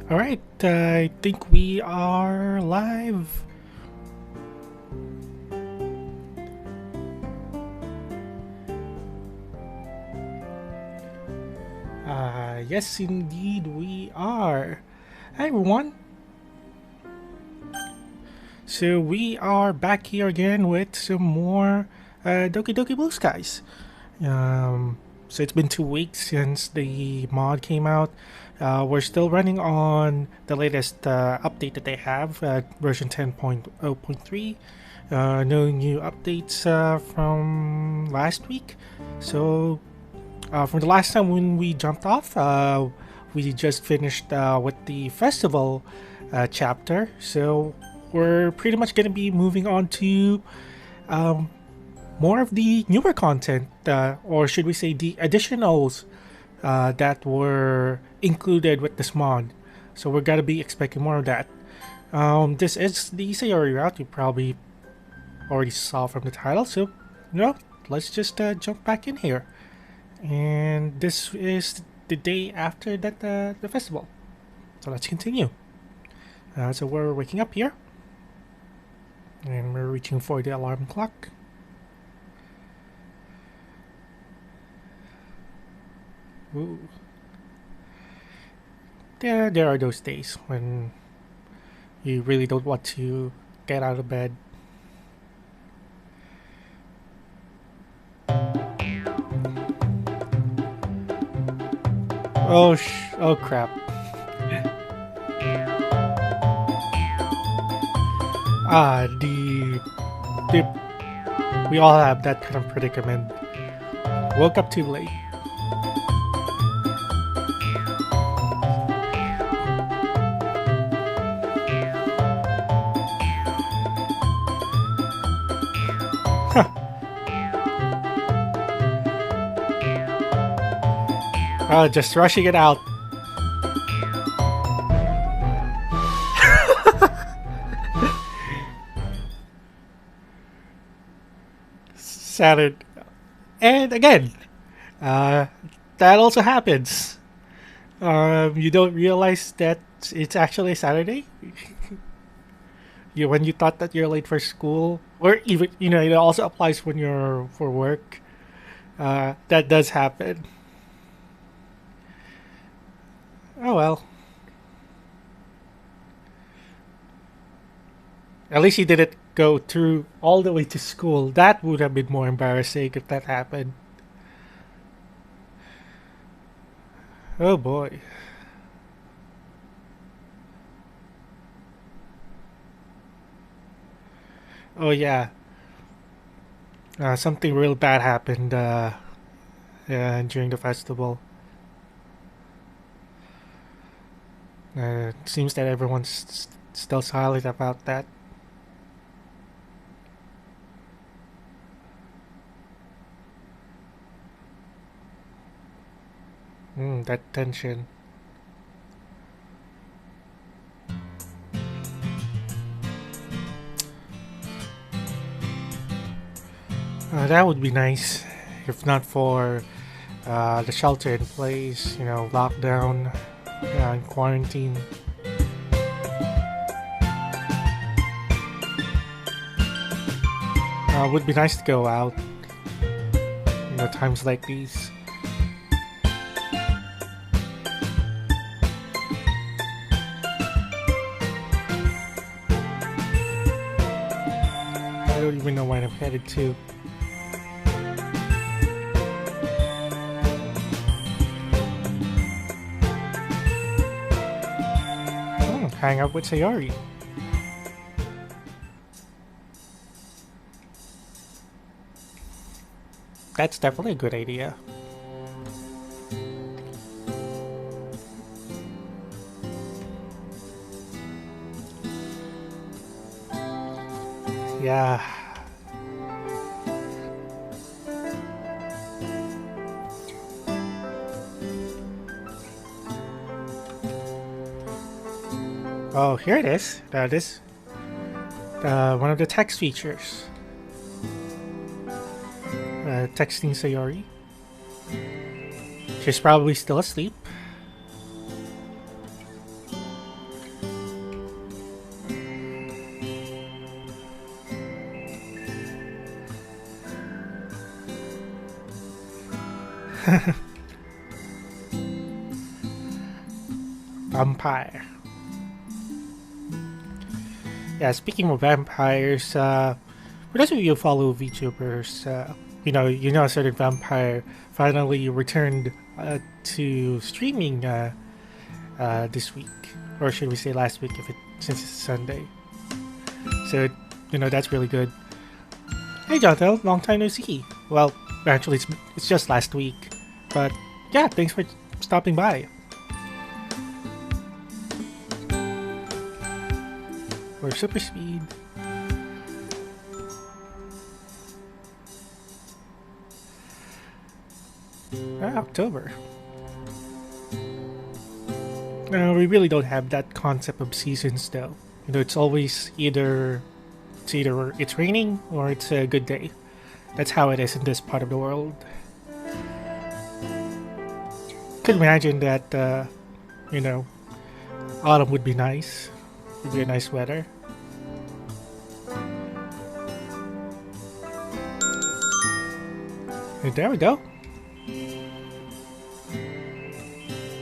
Alright, I think we are live. Yes, indeed, we are. Hi, everyone. So, we are back here again with some more Doki Doki Blue Skies. So, it's been 2 weeks since the mod came out. We're still running on the latest update that they have, version 10.0.3. No new updates from last week. So, from the last time when we jumped off, we just finished with the festival chapter. So, we're pretty much going to be moving on to um, more of the newer content, or should we say the additionals that were included with this mod. So we're gonna be expecting more of that. This is the Sayori route. You probably already saw from the title. So, let's just jump back in here. And this is the day after that the festival. So let's continue. So we're waking up here, and we're reaching for the alarm clock. Ooh. There are those days when you really don't want to get out of bed. Oh crap. The we all have that kind of predicament. Woke up too late. Just rushing it out. Saturday. And again, that also happens. You don't realize that it's actually Saturday. When you thought that you're late for school, or even it also applies when you're for work. That does happen. Oh well. At least you didn't go through all the way to school. That would have been more embarrassing if that happened. Oh boy. Oh yeah. Something real bad happened during the festival. It seems that everyone's still silent about that. That tension. That would be nice, if not for the shelter in place, lockdown and quarantine. Would be nice to go out, times like these. I don't even know where I'm headed to. Hang out with Sayori. That's definitely a good idea. Yeah. Oh, here it is. This one of the text features. Texting Sayori. She's probably still asleep. Vampire. Yeah, speaking of vampires, for those of you who follow VTubers, you know a certain vampire finally returned to streaming this week, or should we say last week if it since it's Sunday. So that's really good. Hey Jonathan, long time no see. Well, actually it's just last week, but yeah, thanks for stopping by. Or super speed. October. We really don't have that concept of seasons though. It's always it's raining or it's a good day. That's how it is in this part of the world. Could imagine that autumn would be nice. Would be a nice weather. And there we go.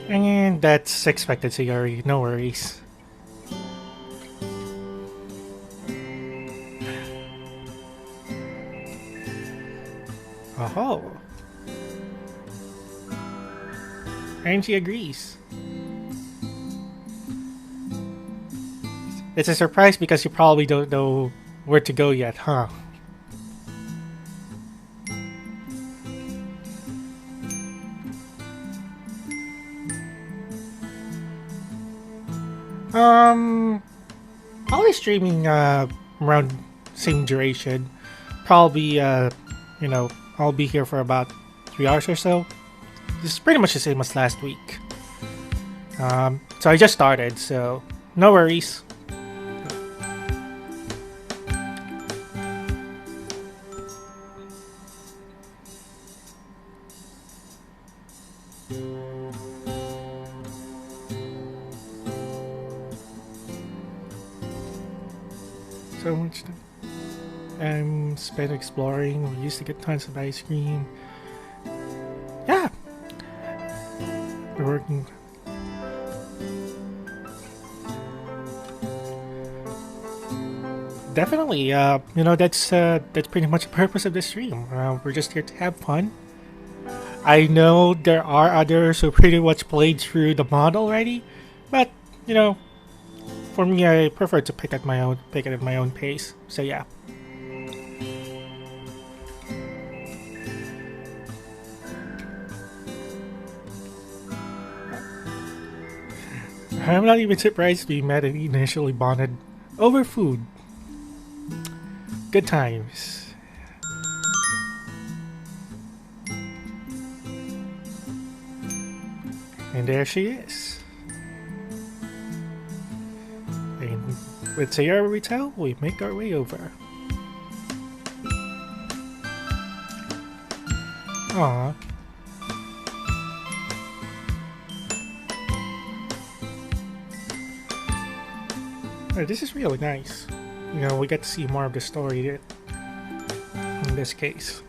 And that's expected, Sayori. No worries. Oh. And she agrees. It's a surprise because you probably don't know where to go yet, huh? Probably streaming around same duration. Probably I'll be here for about 3 hours or so. It's pretty much the same as last week. So I just started, so no worries. So much time. I'm spent exploring. We used to get tons of ice cream. Yeah, we're working. Definitely. That's pretty much the purpose of the stream. We're just here to have fun. I know there are others who pretty much played through the mod already, but for me, I prefer to pick it at my own pace. So yeah. I'm not even surprised we met and initially bonded over food. Good times. And there she is. And with Sayori Retail, we make our way over. Aww. This is really nice. We get to see more of the story in this case.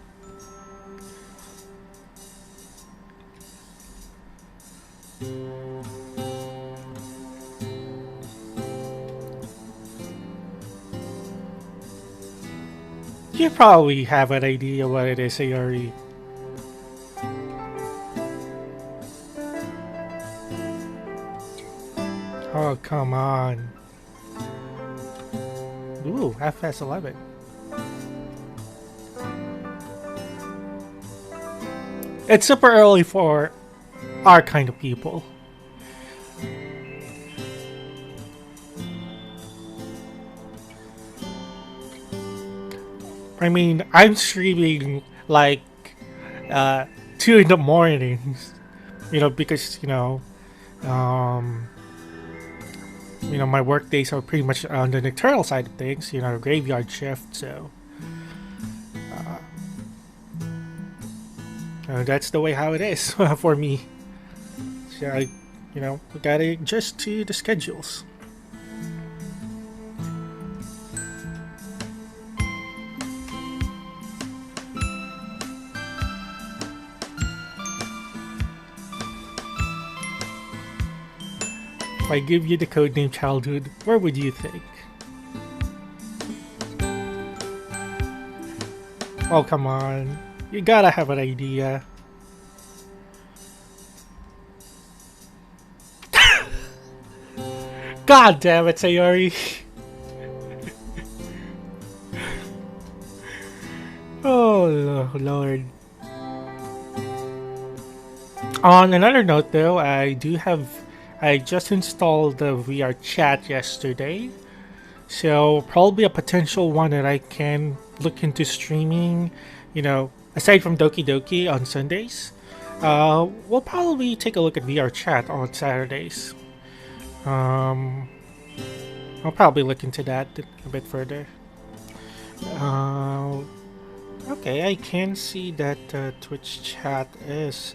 You probably have an idea what it is, Sayori. Oh, come on. Ooh, FS11. It's super early for our kind of people. I mean, I'm streaming like 2 in the mornings, because my work days are pretty much on the nocturnal side of things, graveyard shift, so that's the way how it is for me. So we gotta adjust to the schedules. If I give you the codename Childhood, where would you think? Oh, come on. You gotta have an idea. God damn it, Sayori. Oh, Lord. On another note, though, I just installed the VR chat yesterday. So, probably a potential one that I can look into streaming, aside from Doki Doki on Sundays. We'll probably take a look at VR chat on Saturdays. Um, I'll probably look into that a bit further. Uh, okay, I can see that Twitch chat is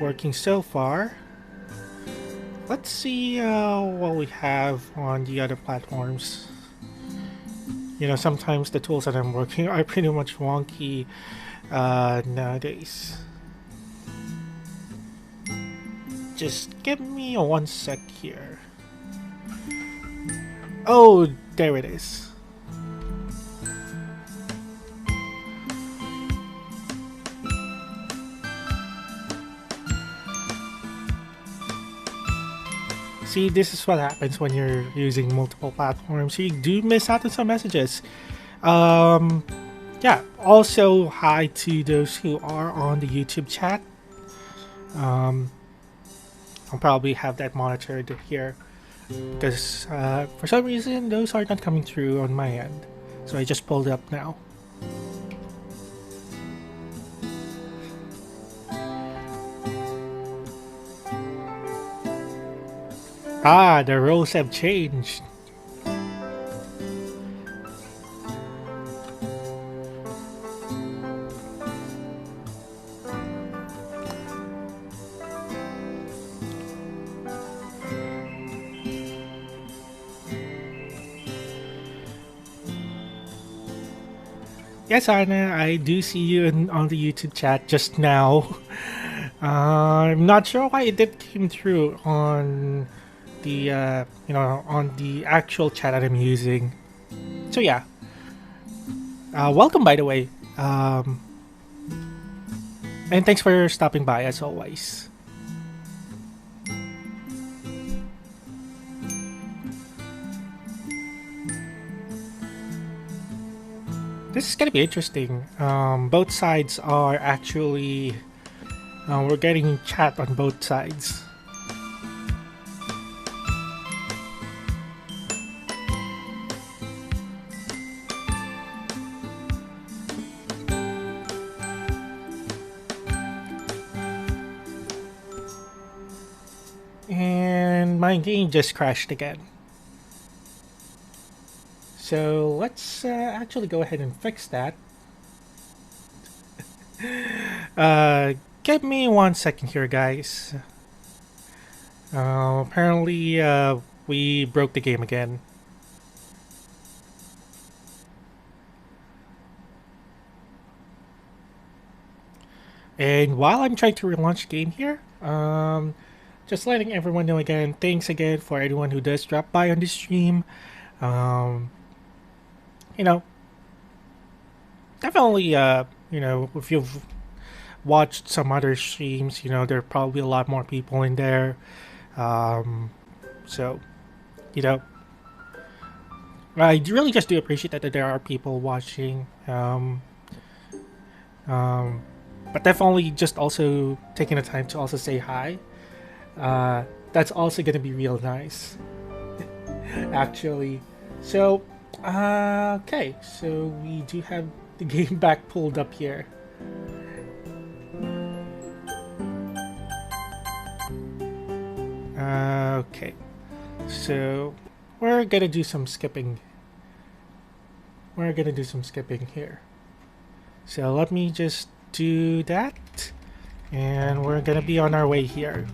working so far. Let's see what we have on the other platforms. Sometimes the tools that I'm working are pretty much wonky nowadays. Just give me a 1 sec here. Oh, there it is. See, this is what happens when you're using multiple platforms. You do miss out on some messages. Yeah, also hi to those who are on the YouTube chat. I'll probably have that monitored here because for some reason those are not coming through on my end. So I just pulled it up now. Ah, the roles have changed. Yes, Anna, I do see you on the YouTube chat just now. I'm not sure why it did came through on the on the actual chat that I'm using. So yeah, welcome by the way, and thanks for stopping by as always. This is gonna be interesting. Both sides are actually we're getting chat on both sides. And my game just crashed again. So let's actually go ahead and fix that. Give me 1 second here, guys. Apparently, we broke the game again. And while I'm trying to relaunch the game here, just letting everyone know again, thanks again for everyone who does drop by on the stream. Definitely, if you've watched some other streams, there are probably a lot more people in there. So, I really just do appreciate that there are people watching. But definitely just also taking the time to also say hi. That's also going to be real nice, actually. So, okay, so we do have the game back pulled up here. Okay, so we're gonna do some skipping. We're gonna do some skipping here. So let me just do that, and we're gonna be on our way here.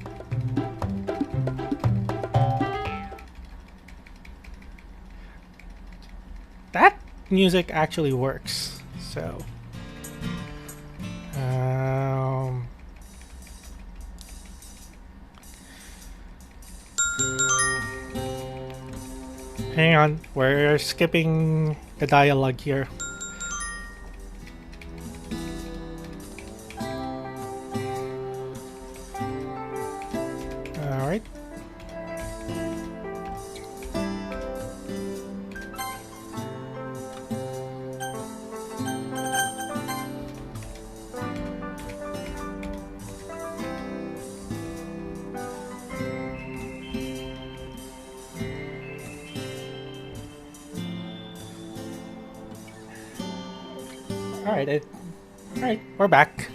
That music actually works, so Hang on, we're skipping the dialogue here. Alright. Alright, we're back.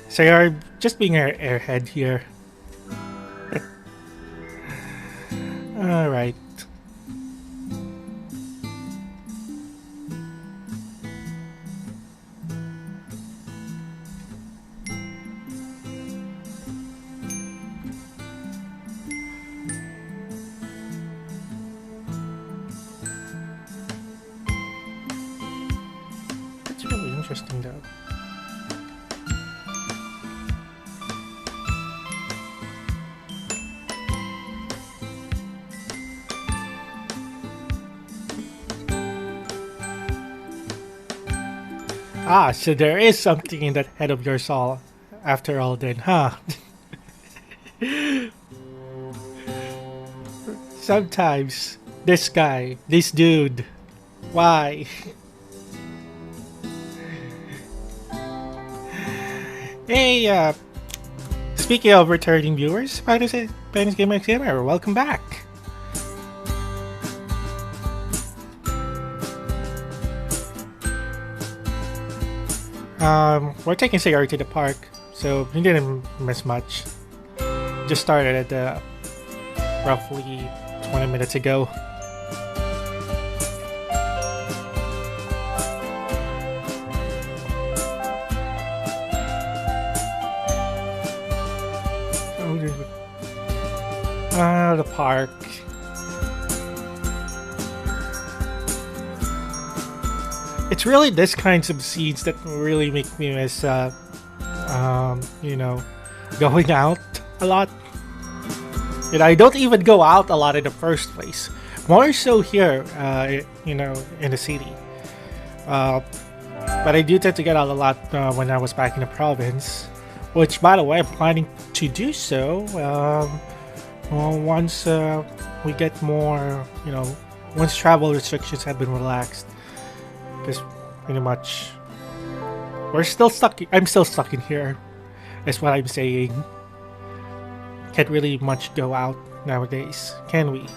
Sayori just being our airhead here. Alright. That's really interesting though. Ah, so there is something in that head of yours all after all then, huh? Sometimes this guy, this dude, why? Hey, speaking of returning viewers, Spanish Gamer, welcome back. We're taking Sayori to the park, so we didn't miss much. Just started at roughly 20 minutes ago. The park. It's really this kinds of scenes that really make me miss, you know, going out a lot. And I don't even go out a lot in the first place. More so here, you know, in the city. But I do tend to get out a lot when I was back in the province. Which, by the way, I'm planning to do so once we get more, you know, once travel restrictions have been relaxed. Because pretty much we're still stuck. I'm still stuck in here. Is what I'm saying. Can't really much go out nowadays, can we?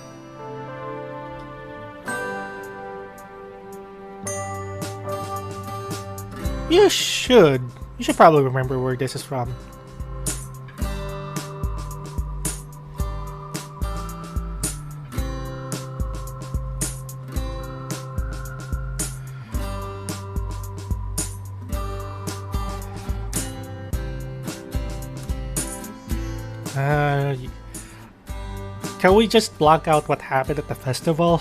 You should. You should probably remember where this is from. Can we just block out what happened at the festival?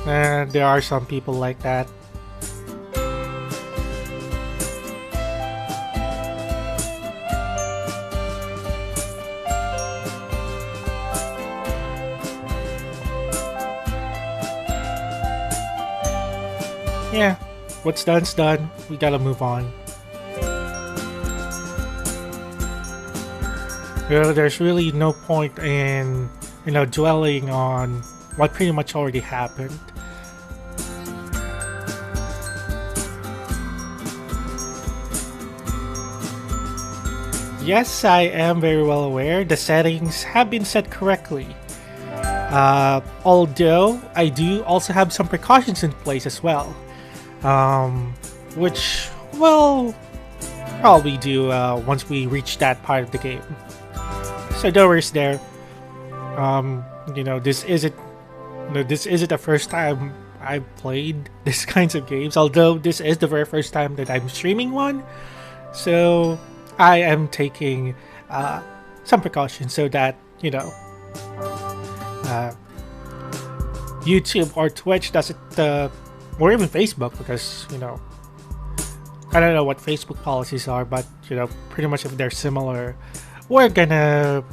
And there are some people like that. Yeah, what's done's done. We gotta move on. There's really no point in, you know, dwelling on what pretty much already happened. Yes, I am very well aware the settings have been set correctly. Although I do also have some precautions in place as well. Which we'll probably do once we reach that part of the game. So no worries there. You know, this isn't the first time I've played this kinds of games. Although this is the very first time that I'm streaming one, so I am taking some precautions so that, you know, YouTube or Twitch doesn't, or even Facebook, because, you know, I don't know what Facebook policies are, but you know, pretty much if they're similar, we're gonna,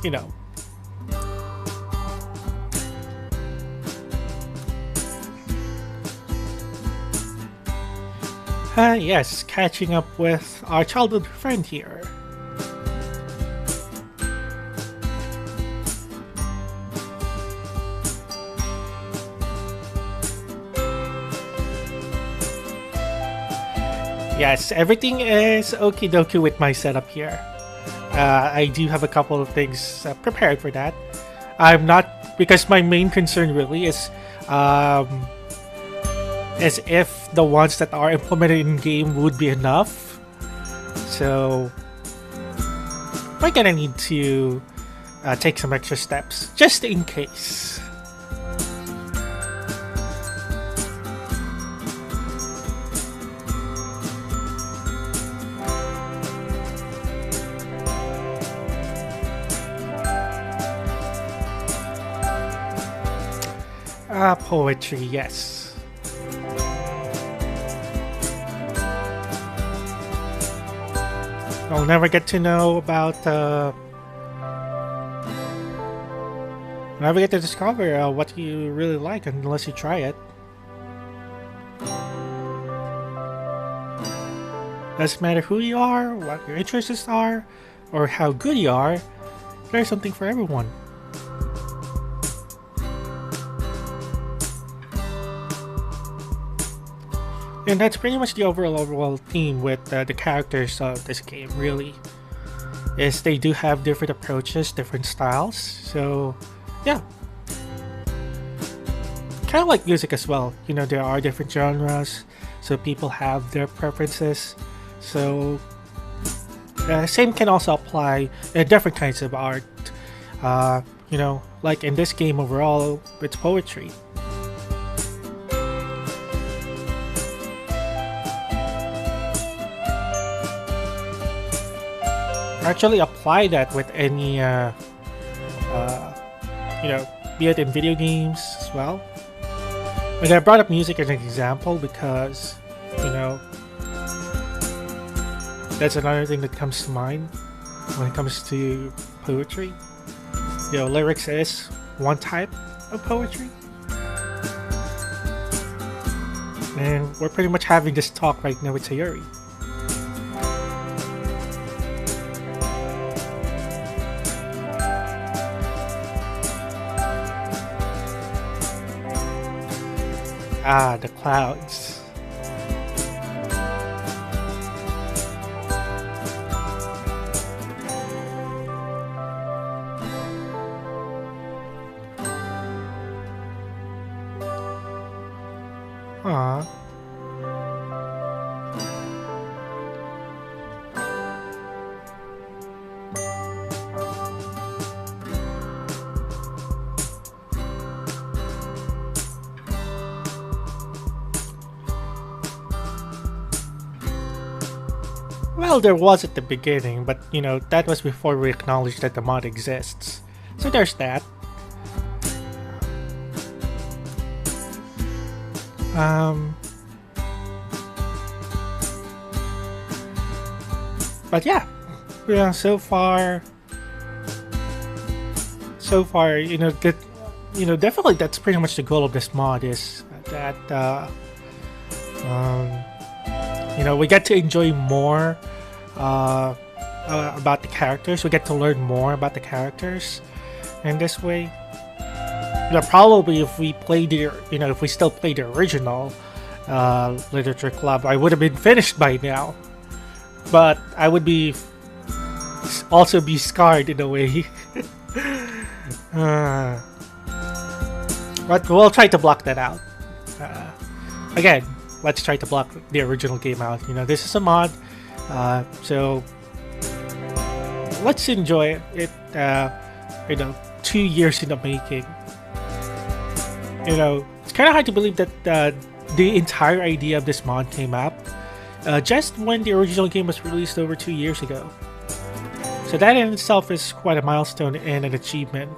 you know. Yes, catching up with our childhood friend here. Yes, everything is okie dokie with my setup here. I do have a couple of things prepared for that. I'm not, because my main concern really is if the ones that are implemented in game would be enough. So we're gonna need to take some extra steps just in case. Poetry, yes. I'll never get to know about, never get to discover what you really like unless you try it. Doesn't matter who you are, what your interests are, or how good you are, there's something for everyone. And that's pretty much the overall theme with the characters of this game, really. Is they do have different approaches, different styles, so yeah. Kind of like music as well, you know, there are different genres, so people have their preferences. So, same can also apply in different kinds of art. You know, like in this game overall, it's poetry. Actually apply that with any you know, be it in video games as well. And I brought up music as an example because, you know, that's another thing that comes to mind when it comes to poetry. You know, lyrics is one type of poetry. And we're pretty much having this talk right now with Sayori. Ah, the clouds. Aw. Well, there was at the beginning, but you know, that was before we acknowledged that the mod exists. So there's that. But yeah, so far, you know, that, you know, definitely that's pretty much the goal of this mod, is that you know, we get to enjoy more about the characters. We get to learn more about the characters in this way. You know, probably if we played the, you know, if we still played the original Literature Club, I would have been finished by now. But I would be also be scarred in a way. But we'll try to block that out. Again, let's try to block the original game out. You know, this is a mod, so let's enjoy it. You know, 2 years in the making. You know, it's kind of hard to believe that the entire idea of this mod came up just when the original game was released over 2 years ago. So that in itself is quite a milestone and an achievement.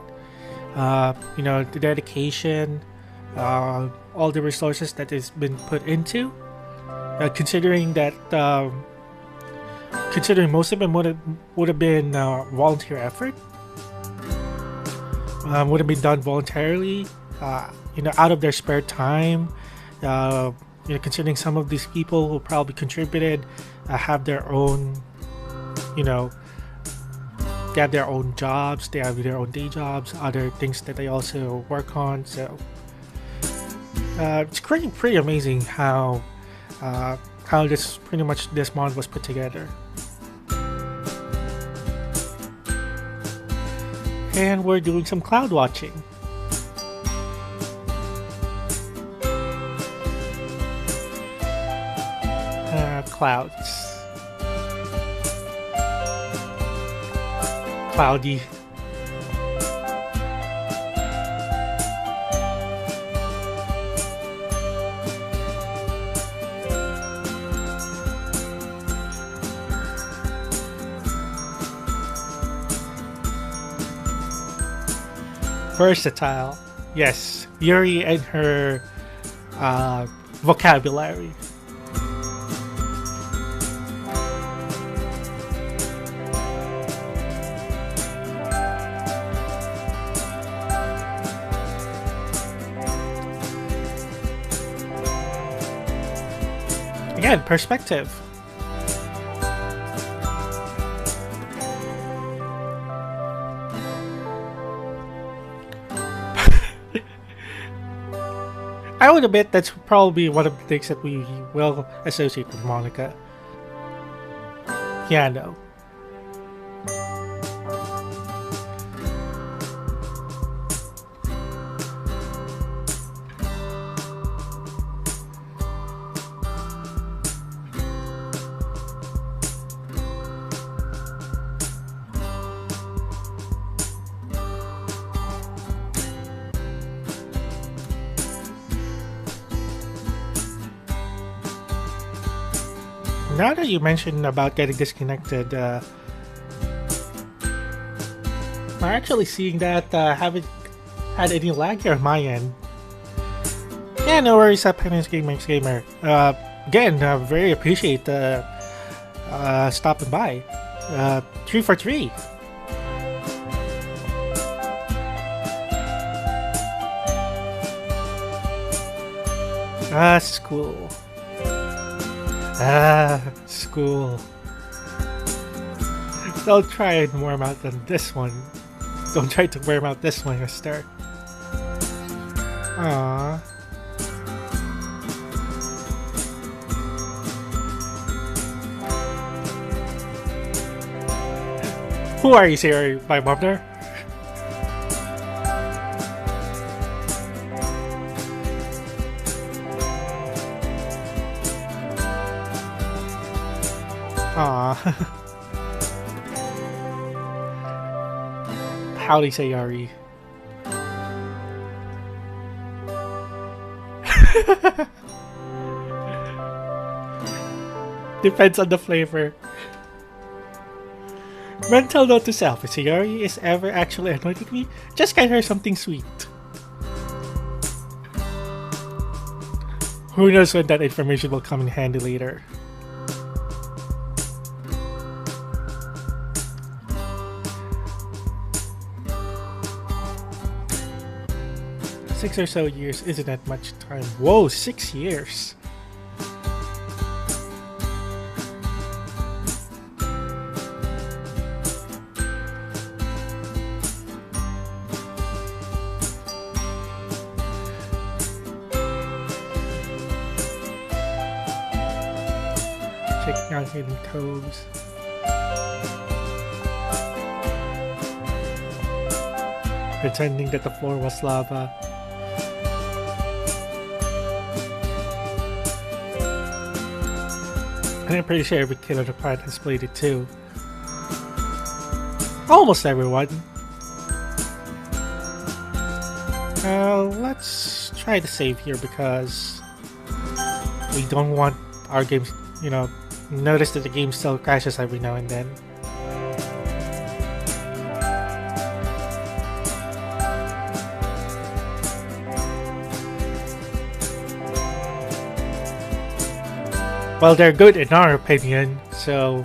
You know, the dedication, all the resources that has been put into considering that considering most of them would have been volunteer effort, would have been done voluntarily, out of their spare time. Considering some of these people who probably contributed have their own, you know, they have their own jobs, they have their own day jobs, other things that they also work on. So it's pretty amazing how this pretty much this mod was put together. And we're doing some cloud watching. Clouds. Cloudy. Versatile. Yes, Yuri and her vocabulary. Again, perspective. I would admit that's probably one of the things that we will associate with Monica. Yeah, no. Now that you mentioned about getting disconnected, I'm actually seeing that haven't had any lag here on my end. Yeah, no worries, Penance Gamer. Again, very appreciate stopping by. 3 for 3. School. School. Don't try and wear them out than this one. Don't try to wear them out this one, mister. Aww. Who are you, Sayori? My mom there? Howdy, Sayori. Depends on the flavor. Mental note to self: if Sayori is ever actually annoyed with me, just get her something sweet. Who knows when that information will come in handy later. Six or so years isn't that much time. Whoa, 6 years. Checking out hidden coves. Pretending that the floor was lava. And I'm pretty sure every kid on the planet has played it too. Almost everyone. Let's try to save here because we don't want our games, notice that the game still crashes every now and then. Well, they're good in our opinion, so...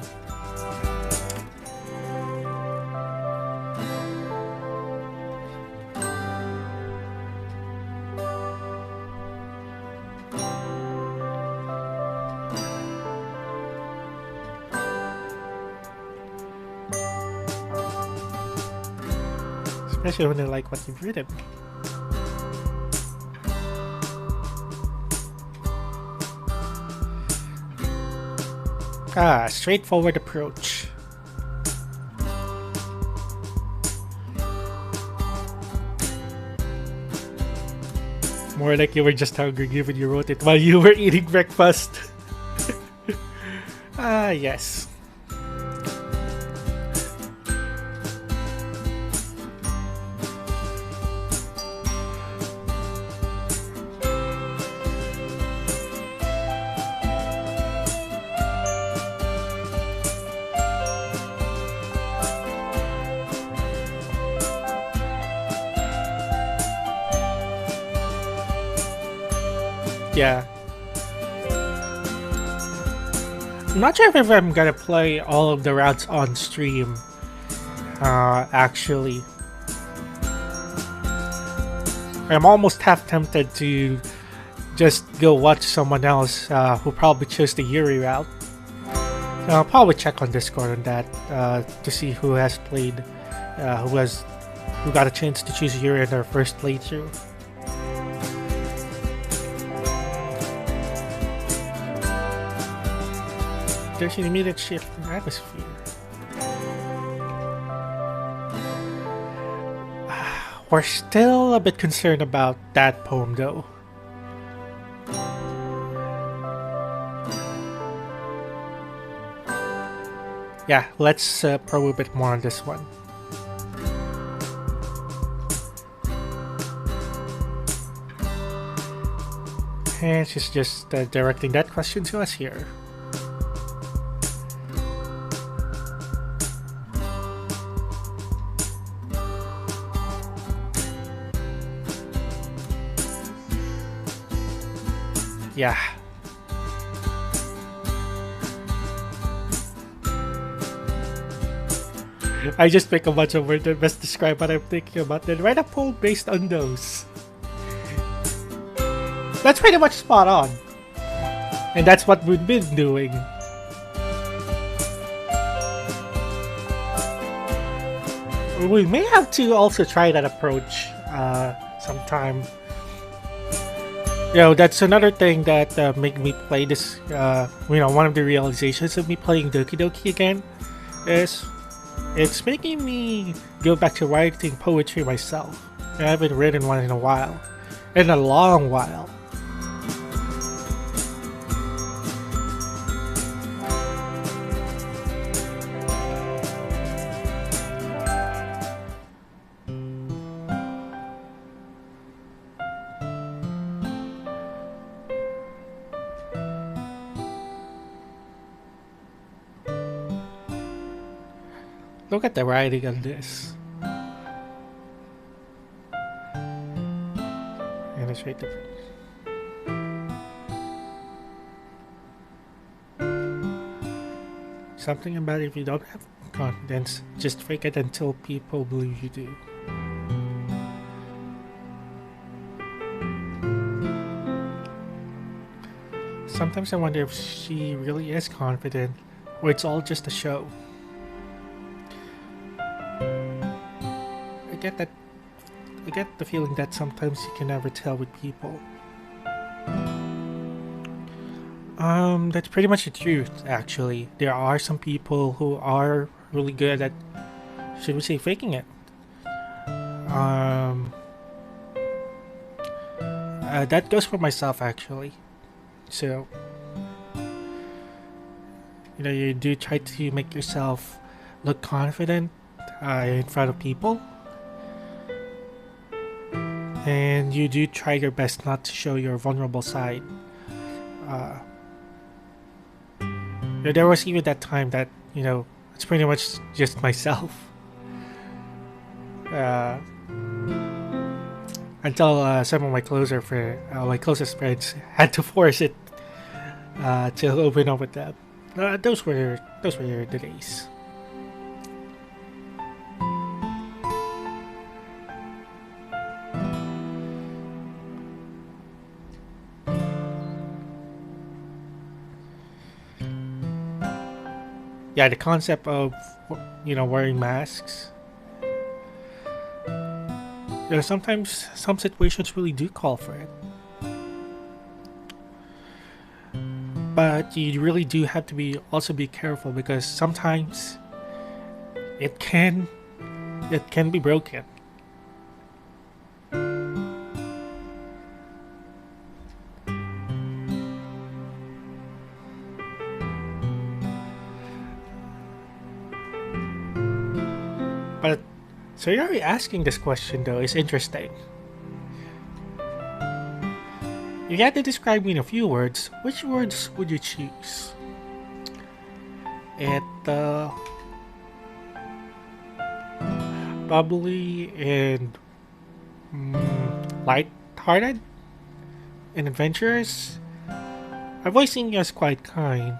Especially when they like what you've written. Straightforward approach. More like you were just hungry given you wrote it while you were eating breakfast. Yes. Yeah. I'm not sure if I'm gonna play all of the routes on stream. Actually. I'm almost half tempted to just go watch someone else who probably chose the Yuri route. I'll probably check on Discord on that to see who has played, who got a chance to choose Yuri in their first playthrough. There's an immediate shift in atmosphere. We're still a bit concerned about that poem though. Yeah, let's probe a bit more on this one. And she's just directing that question to us here. Yeah. I just pick a bunch of words that best describe what I'm thinking about, then write a poem based on those. That's pretty much spot on. And that's what we've been doing. We may have to also try that approach sometime. You know, that's another thing that made me play this, one of the realizations of me playing Doki Doki again is it's making me go back to writing poetry myself. I haven't written one in a while. In a long while. Look at the writing on this. And it's right there. Something about if you don't have confidence, just fake it until people believe you do. Sometimes I wonder if she really is confident, or it's all just a show. I get the feeling that sometimes you can never tell with people. That's pretty much the truth, actually. There are some people who are really good at, should we say, faking it. That goes for myself, actually. So, you do try to make yourself look confident in front of people. And you do try your best not to show your vulnerable side. There was even that time that, it's pretty much just myself. Until some of my closest friends had to force it to open up with them. Those were the days. Yeah, the concept of wearing masks. Sometimes some situations really do call for it, but you really do have to be careful because sometimes it can it can be broken. But so you're already asking this question though is interesting. You had to describe me in a few words. Which words would you choose? It bubbly and light-hearted and adventurous. I've always seen you as quite kind,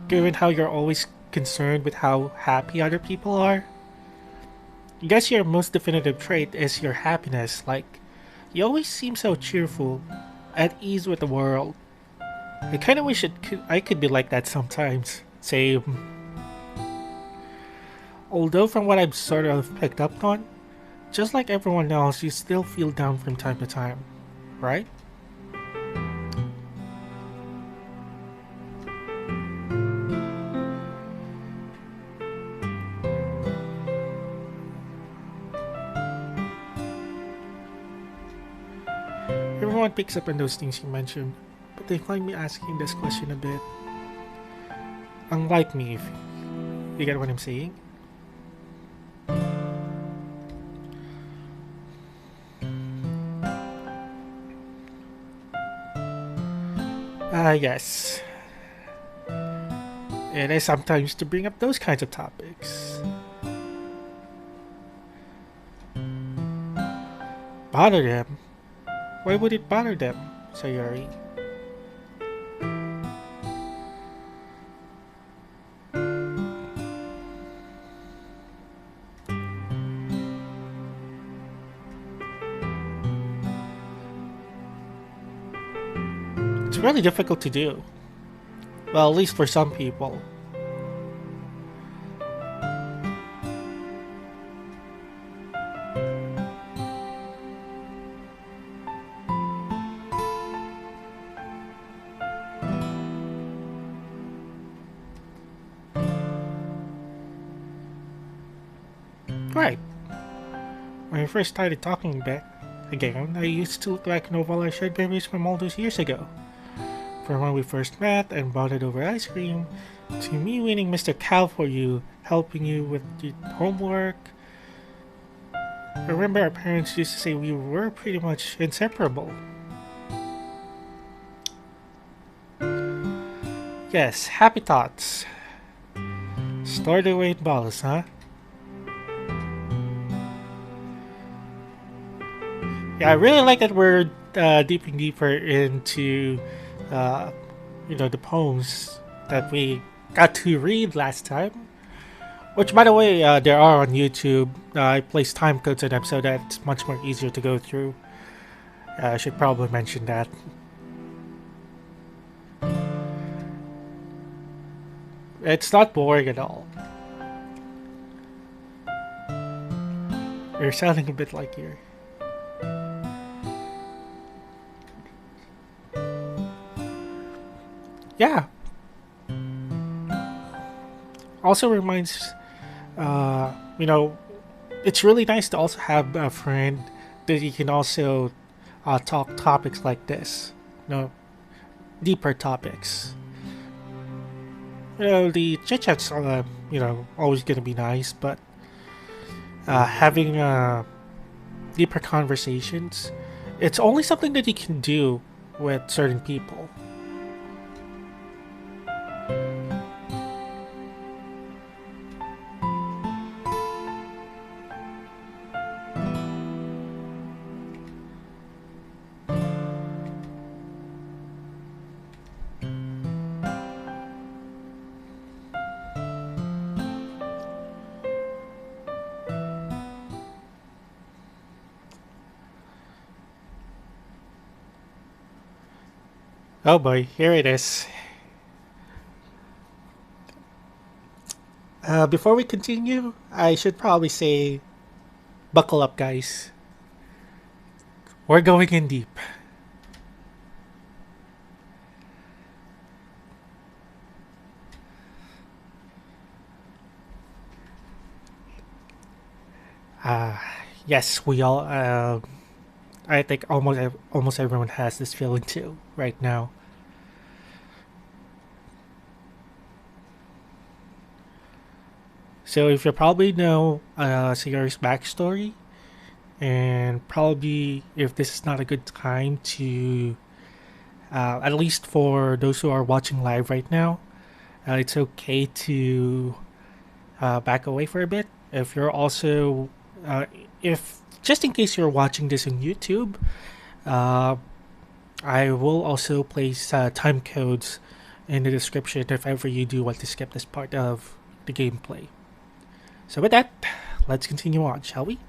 given how you're always concerned with how happy other people are. I guess your most definitive trait is your happiness. Like, you always seem so cheerful, at ease with the world. I kind of wish I could be like that sometimes. Same. Although from what I've sort of picked up on, just like everyone else, you still feel down from time to time, right? Everyone picks up on those things you mentioned, but they find me asking this question a bit unlike me, if you get what I'm saying. Yes. It is sometimes to bring up those kinds of topics. Bother them? Why would it bother them, Sayori? It's really difficult to do. Well, at least for some people. Right. When I first started talking back again, I used to look like a novel I shared memories from all those years ago. From when we first met and bonded over ice cream, to me winning Mr. Cow for you, helping you with your homework. I remember our parents used to say we were pretty much inseparable. Yes, happy thoughts. Stored away in bottles, huh? Yeah, I really like that we're deeping deeper into, uh, the poems that we got to read last time. Which, by the way, there are on YouTube. I placed time codes in them so that it's much more easier to go through. I should probably mention that. It's not boring at all. You're sounding a bit like Yuri. Yeah. Also reminds, uh, you know, it's really nice to also have a friend that you can also talk topics like this. Deeper topics. The chit chats are, always gonna be nice, but having deeper conversations, it's only something that you can do with certain people. Oh boy, here it is. Before we continue, I should probably say, buckle up, guys. We're going in deep. Uh, yes, we all. I think almost everyone has this feeling too right now. So if you probably know Sayori's backstory, and probably if this is not a good time to, at least for those who are watching live right now, it's okay to back away for a bit. If you're also, if just in case you're watching this on YouTube, uh, I will also place time codes in the description if ever you do want to skip this part of the gameplay. So with that, let's continue on, shall we?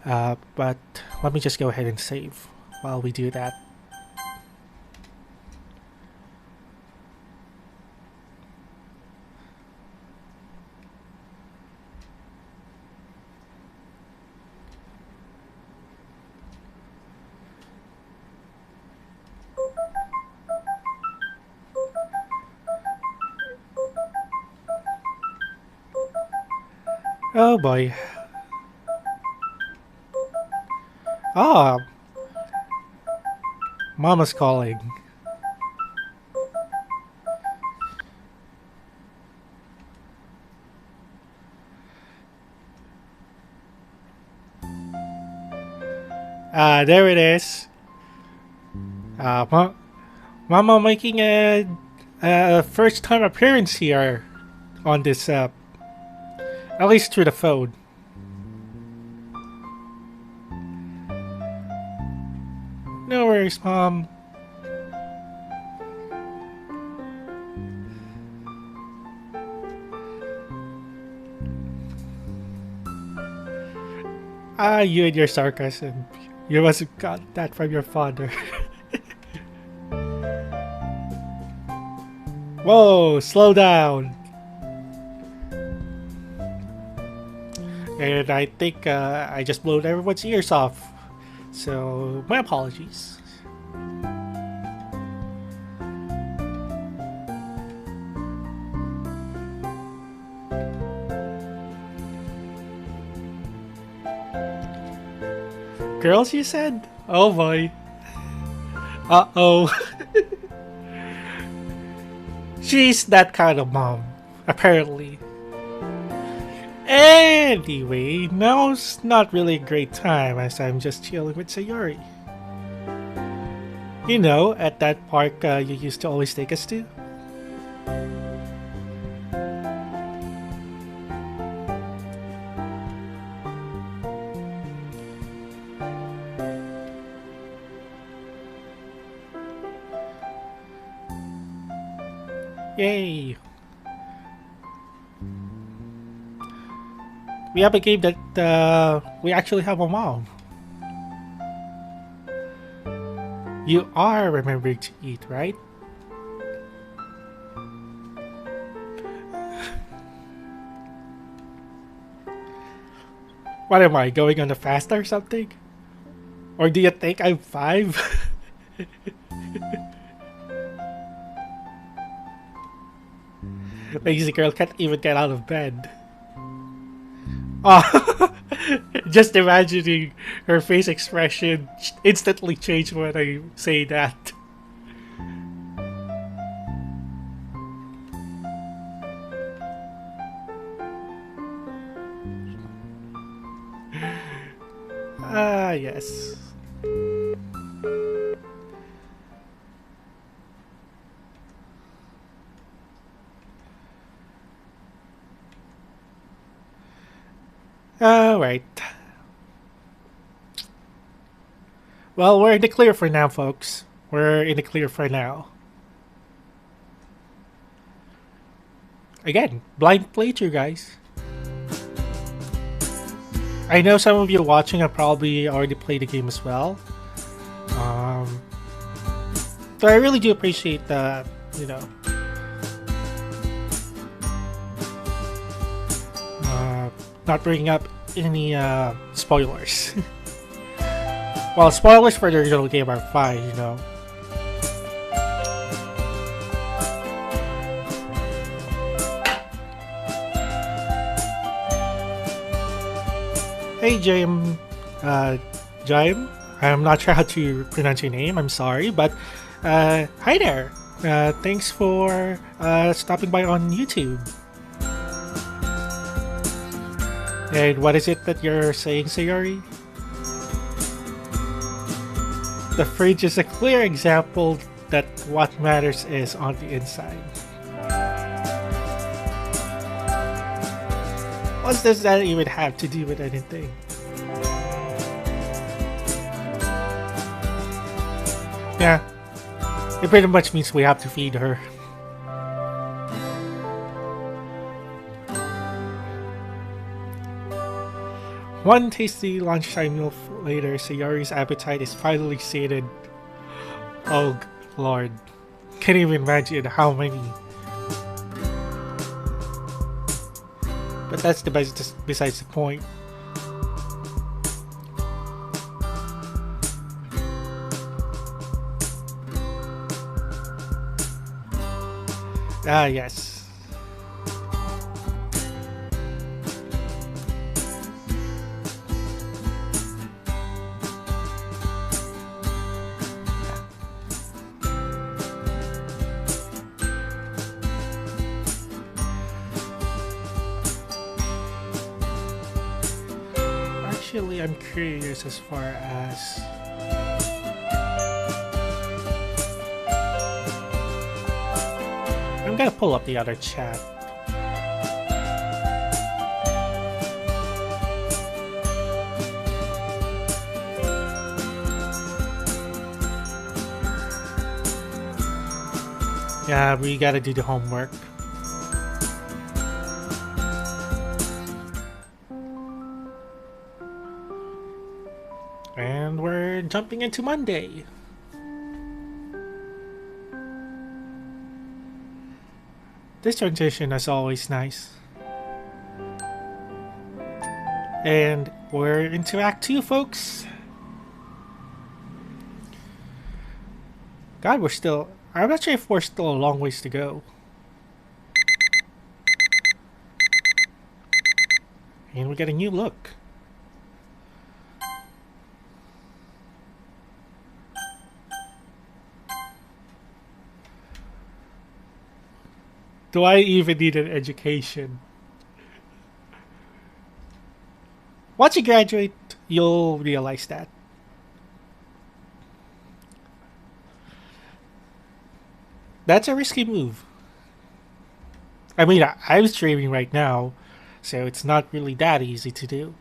But let me just go ahead and save while we do that. Oh boy. Ah, Mama's calling. There it is. Mama making a first time appearance here on this, at least through the phone. No worries, Mom. You and your sarcasm. You must have got that from your father. Whoa, slow down. And I think I just blew everyone's ears off. So, my apologies. Girls, you said? Oh boy. Uh-oh. She's that kind of mom, apparently. Anyway, now's not really a great time as I'm just chilling with Sayori. You know, at that park you used to always take us to? Yay! We have a game that we actually have a mom. You are remembering to eat, right? What am I, going on a fast or something? Or do you think I'm 5? Lazy girl can't even get out of bed. Oh, just imagining her face expression instantly changed when I say that. Ah, yes. Alright. Well, we're in the clear for now, folks. We're in the clear for now. Again, blind playthrough, guys. I know some of you watching have probably already played the game as well. So I really do appreciate the, you know, not bringing up any spoilers. Well, spoilers for the original game are fine, you know. Hey, Jaim. I'm not sure how to pronounce your name. I'm sorry, but hi there. Thanks for stopping by on YouTube. And what is it that you're saying, Sayori? The fridge is a clear example that what matters is on the inside. What does that even have to do with anything? Yeah, it pretty much means we have to feed her. One tasty lunchtime meal later, Sayori's appetite is finally sated. Oh lord, can't even imagine how many. But that's besides the point. Ah, yes. Actually, I'm curious as far as I'm gonna pull up the other chat. Yeah, we gotta do the homework. And we're jumping into Monday. This transition is always nice. And we're into Act 2, folks. God, I'm not sure if we're still a long ways to go. And we get a new look. Do I even need an education? Once you graduate, you'll realize that. That's a risky move. I mean, I'm streaming right now, so it's not really that easy to do.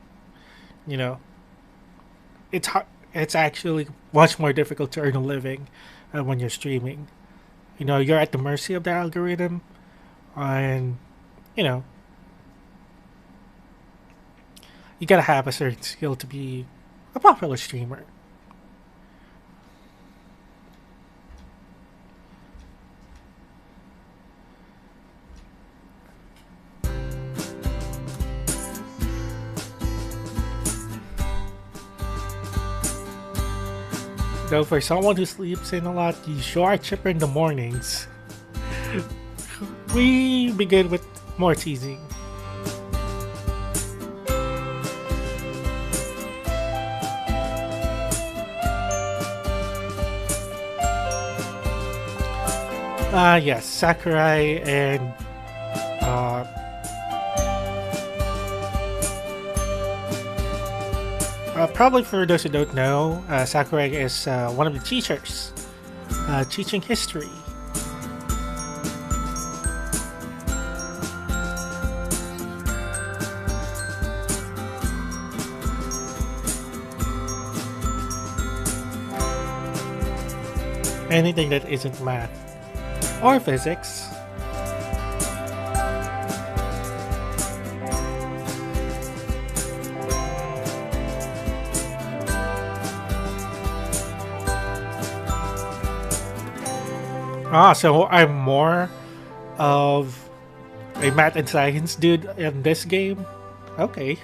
You know, it's hard. It's actually much more difficult to earn a living when you're streaming. You know, you're at the mercy of the algorithm, and you know, you gotta have a certain skill to be a popular streamer. Though for someone who sleeps in a lot, you sure are chipper in the mornings. We begin with more teasing. Yes, Sakurai and probably for those who don't know, Sakurai is one of the teachers teaching history. Anything that isn't math or physics. Ah, so I'm more of a math and science dude in this game? Okay.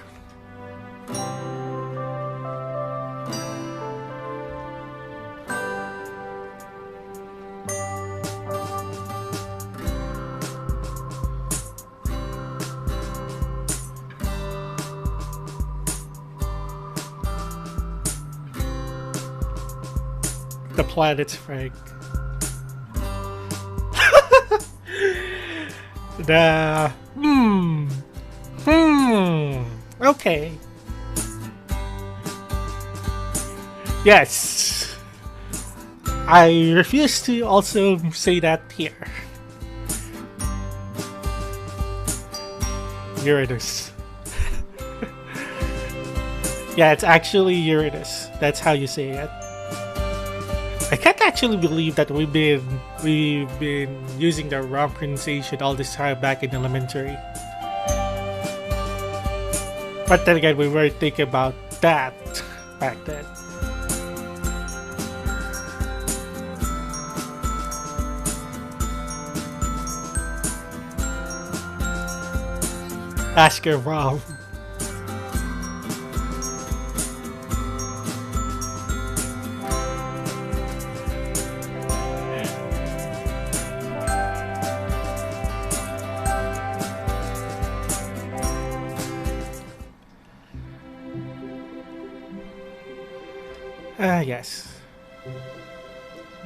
The planet's Frank. The okay. Yes. I refuse to also say that here. Uranus. Yeah, it's actually Uranus. That's how you say it. I can't actually believe that we've been using the wrong pronunciation all this time back in elementary. But then again, we weren't thinking about that back then. Ask your mom. Yes.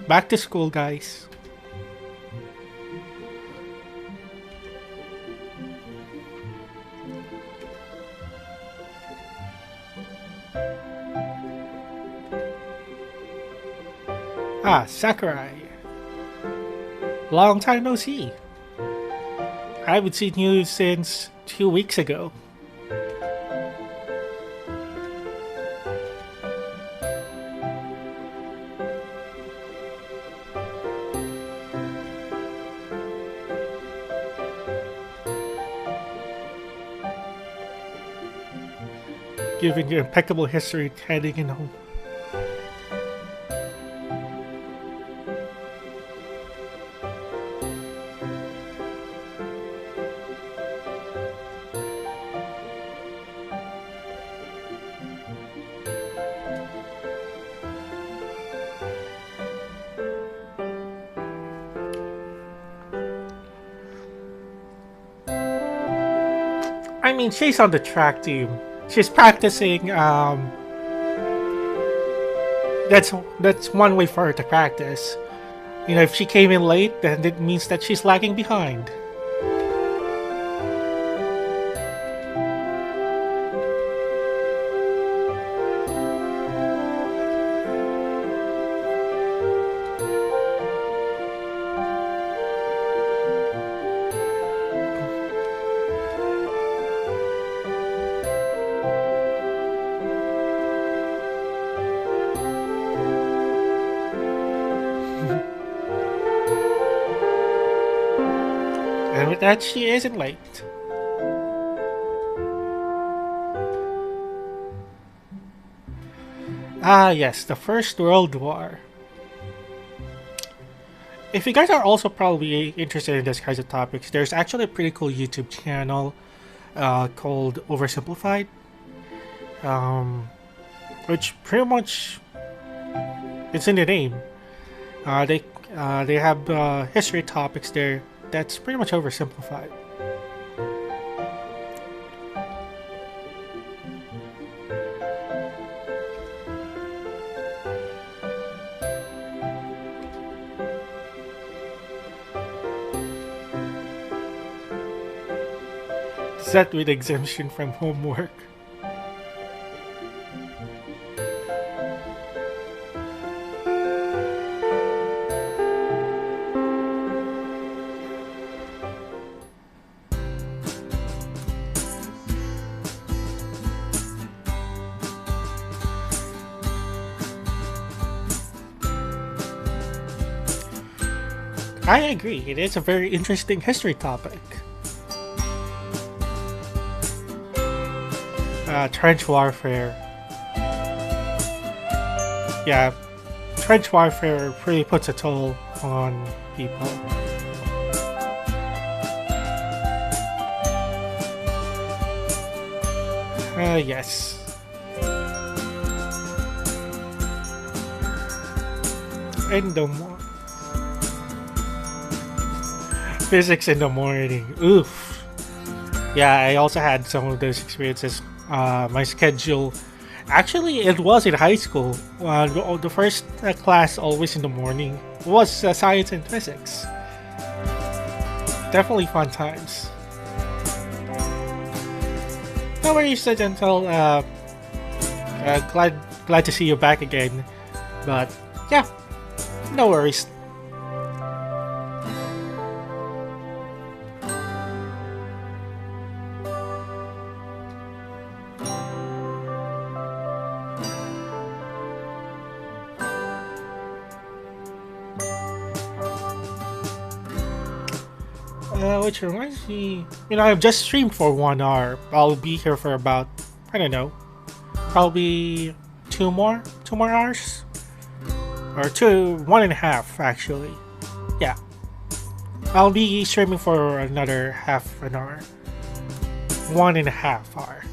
Back to school, guys. Ah, Sakurai. Long time no see. I haven't seen you since 2 weeks ago. Given your impeccable history heading in home. I mean, she's on the track team. She's practicing. That's one way for her to practice. You know, if she came in late, then it means that she's lagging behind. And with that, she isn't late. Ah, yes, the First World War. If you guys are also probably interested in this kinds of topics, there's actually a pretty cool YouTube channel called Oversimplified, which pretty much it's in the name. They have history topics there that's pretty much oversimplified. Set with exemption from homework. I agree, it is a very interesting history topic. Trench warfare. Yeah, trench warfare really puts a toll on people. Yes. In the physics in the morning. Oof. Yeah, I also had some of those experiences. My schedule, actually, it was in high school. The first class, always in the morning, was science and physics. Definitely fun times. No worries, Gentle. Glad to see you back again. But yeah, no worries. Which reminds me, I've just streamed for 1 hour. I'll be here for about, I don't know, probably two more hours, or 1.5 actually. Yeah, I'll be streaming for another half an hour, 1.5 hours.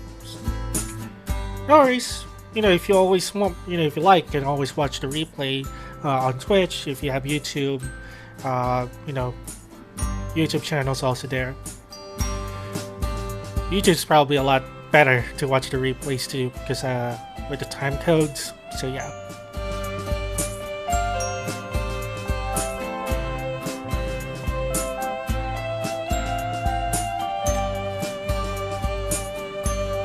No worries. If you always want, if you like, you can always watch the replay on Twitch. If you have YouTube, YouTube channel's also there. YouTube's probably a lot better to watch the replays too, because with the time codes. So yeah.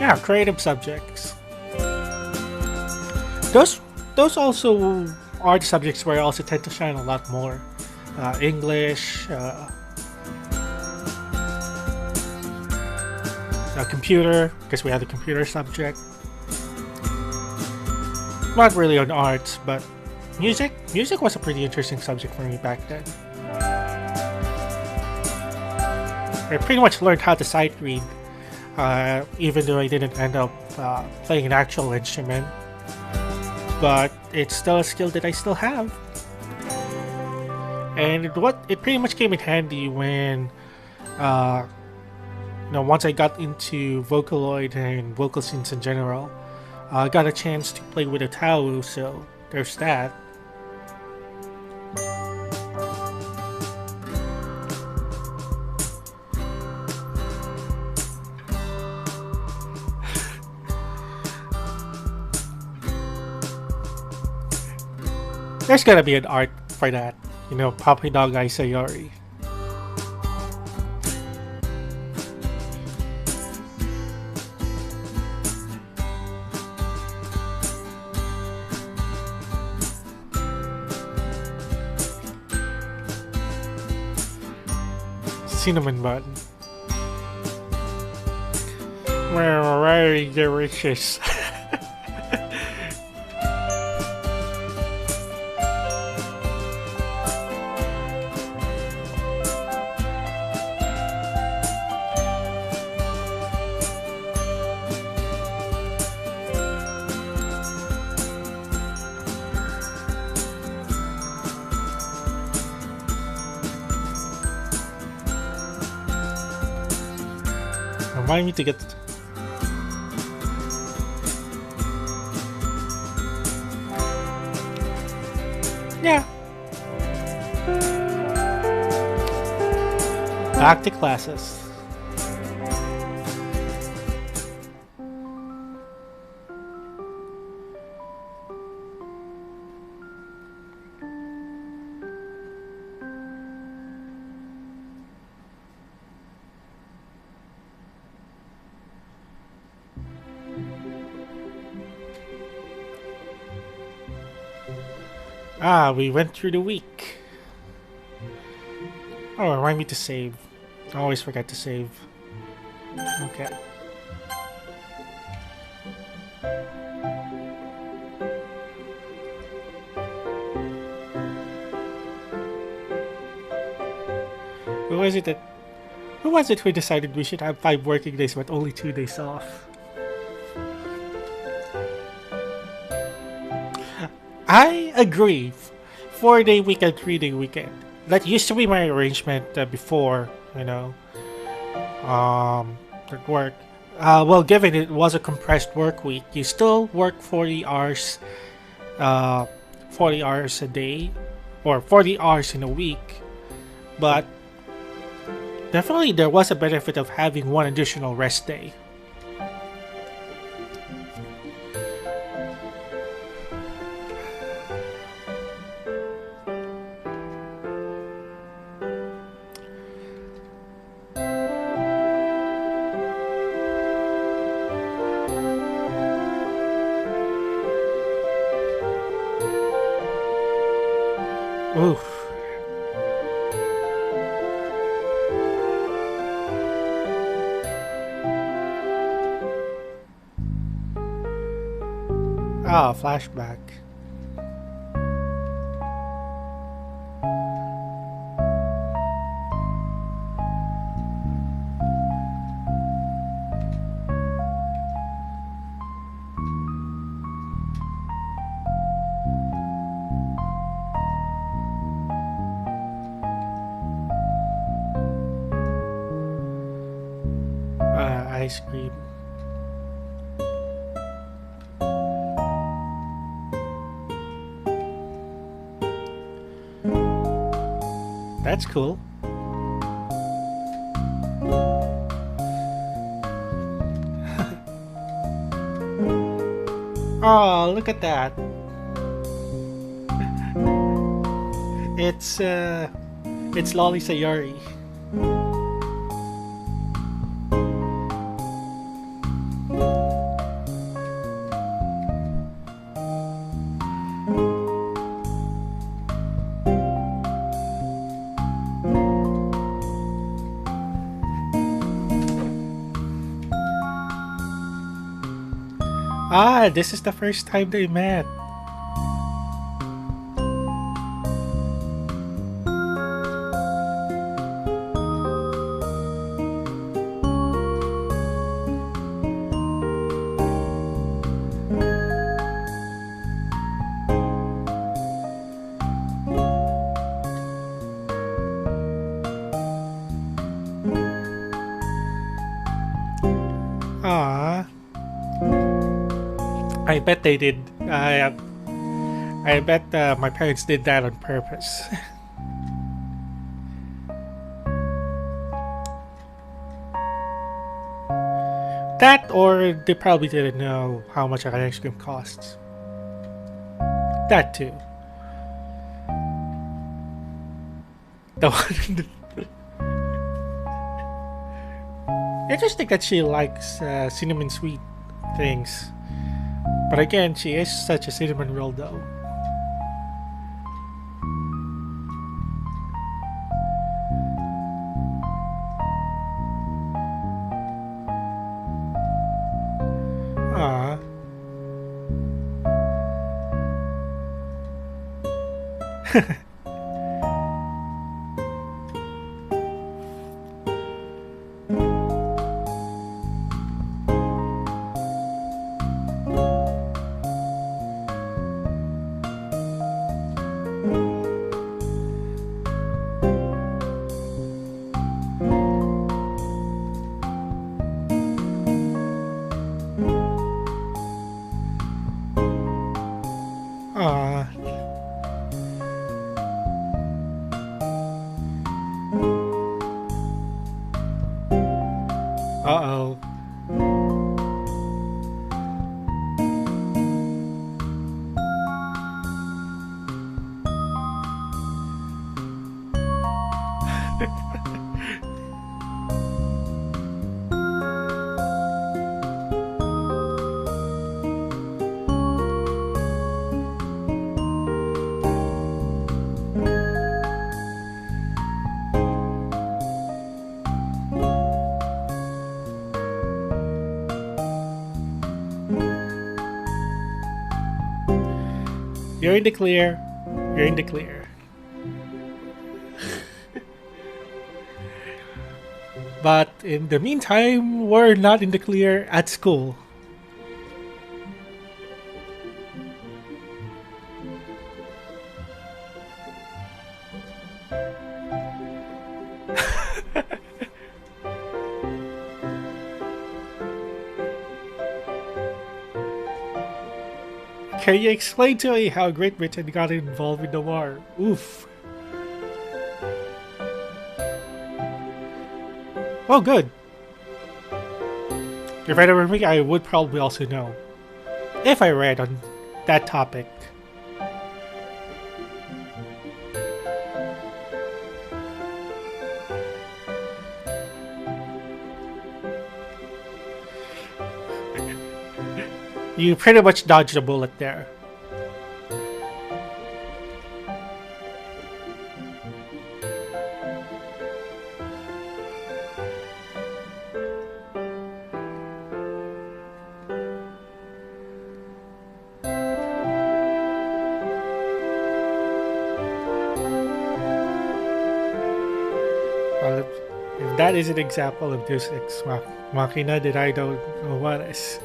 Yeah, creative subjects. Those also are the subjects where I also tend to shine a lot more. English, computer, because we had the computer subject. Not really on arts, but music. Music was a pretty interesting subject for me back then. I pretty much learned how to sight read, even though I didn't end up playing an actual instrument. But it's still a skill that I still have. And it pretty much came in handy when once I got into Vocaloid and vocal scenes in general, I got a chance to play with a Tao, so there's that. There's gotta be an art for that, Puppy Dog Eye Sayori. Cinnamon bun. We're very delicious. Remind me to get. Yeah. Back to classes. We went through the week. Oh, remind me to save. I always forget to save. Okay. Who was it who decided we should have 5 working days but only 2 days off? I agree. 4 day weekend, 3 day weekend. That used to be my arrangement before, at work. Well, given it was a compressed work week, you still work uh, 40 hours a day, or 40 hours in a week. But definitely, there was a benefit of having one additional rest day. Oof. Ah, flashback. Ice cream. That's cool. Oh, look at that. It's Lolly Sayori. Ah, this is the first time they met. Ah, I bet they did. I bet my parents did that on purpose. That, or they probably didn't know how much an ice cream costs. That too. The one. Interesting that she likes cinnamon sweet things. But again, she is such a cinnamon roll though. Ah. Ah. Uh-oh. You're in the clear. You're in the clear. But in the meantime, we're not in the clear at school. Can you explain to me how Great Britain got involved in the war? Oof. Oh, good. If I were me, I would probably also know. If I read on that topic. You pretty much dodged a bullet there. Well, if that is an example of Deus Ex Machina, then I don't know what is.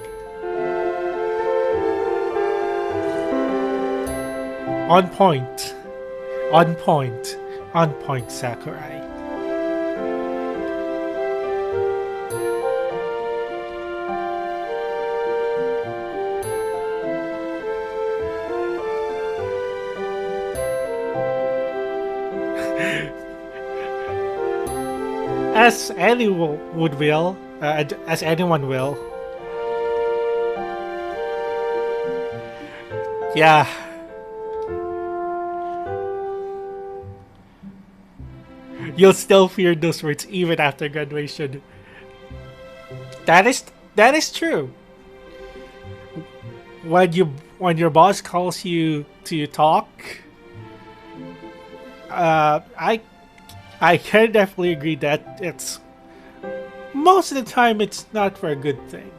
On point. On point. On point, Sakurai. As anyone would will, as anyone will. Yeah. You'll still fear those words even after graduation. That is true. When your boss calls you to talk, I can definitely agree that it's most of the time it's not for a good thing.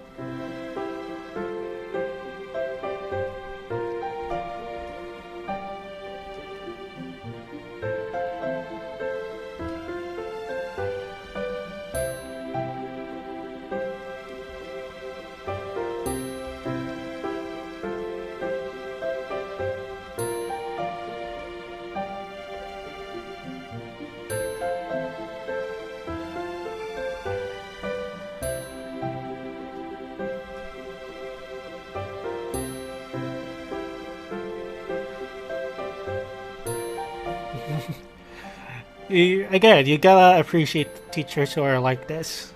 Again, you gotta appreciate teachers who are like this.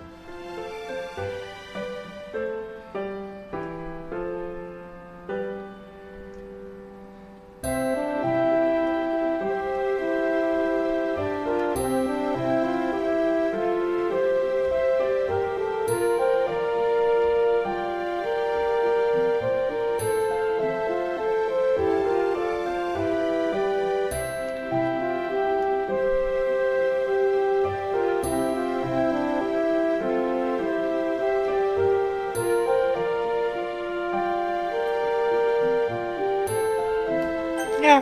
Yeah.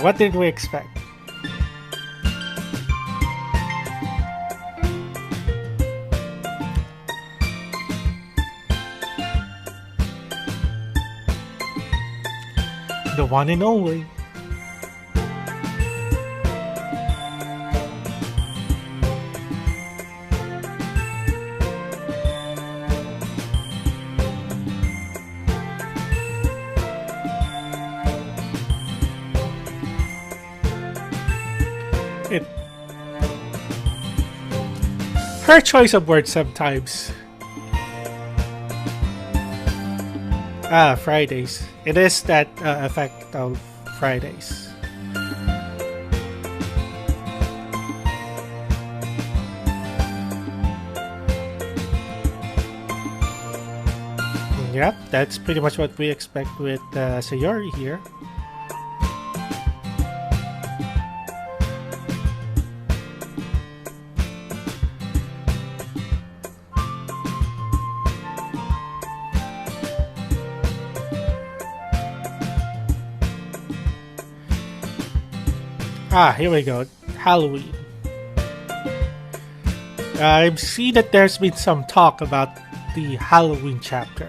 What did we expect? The one and only. It, her choice of words sometimes. Fridays. It is that effect of Fridays. Yep, that's pretty much what we expect with Sayori here. Ah, here we go. Halloween. I see that there's been some talk about the Halloween chapter.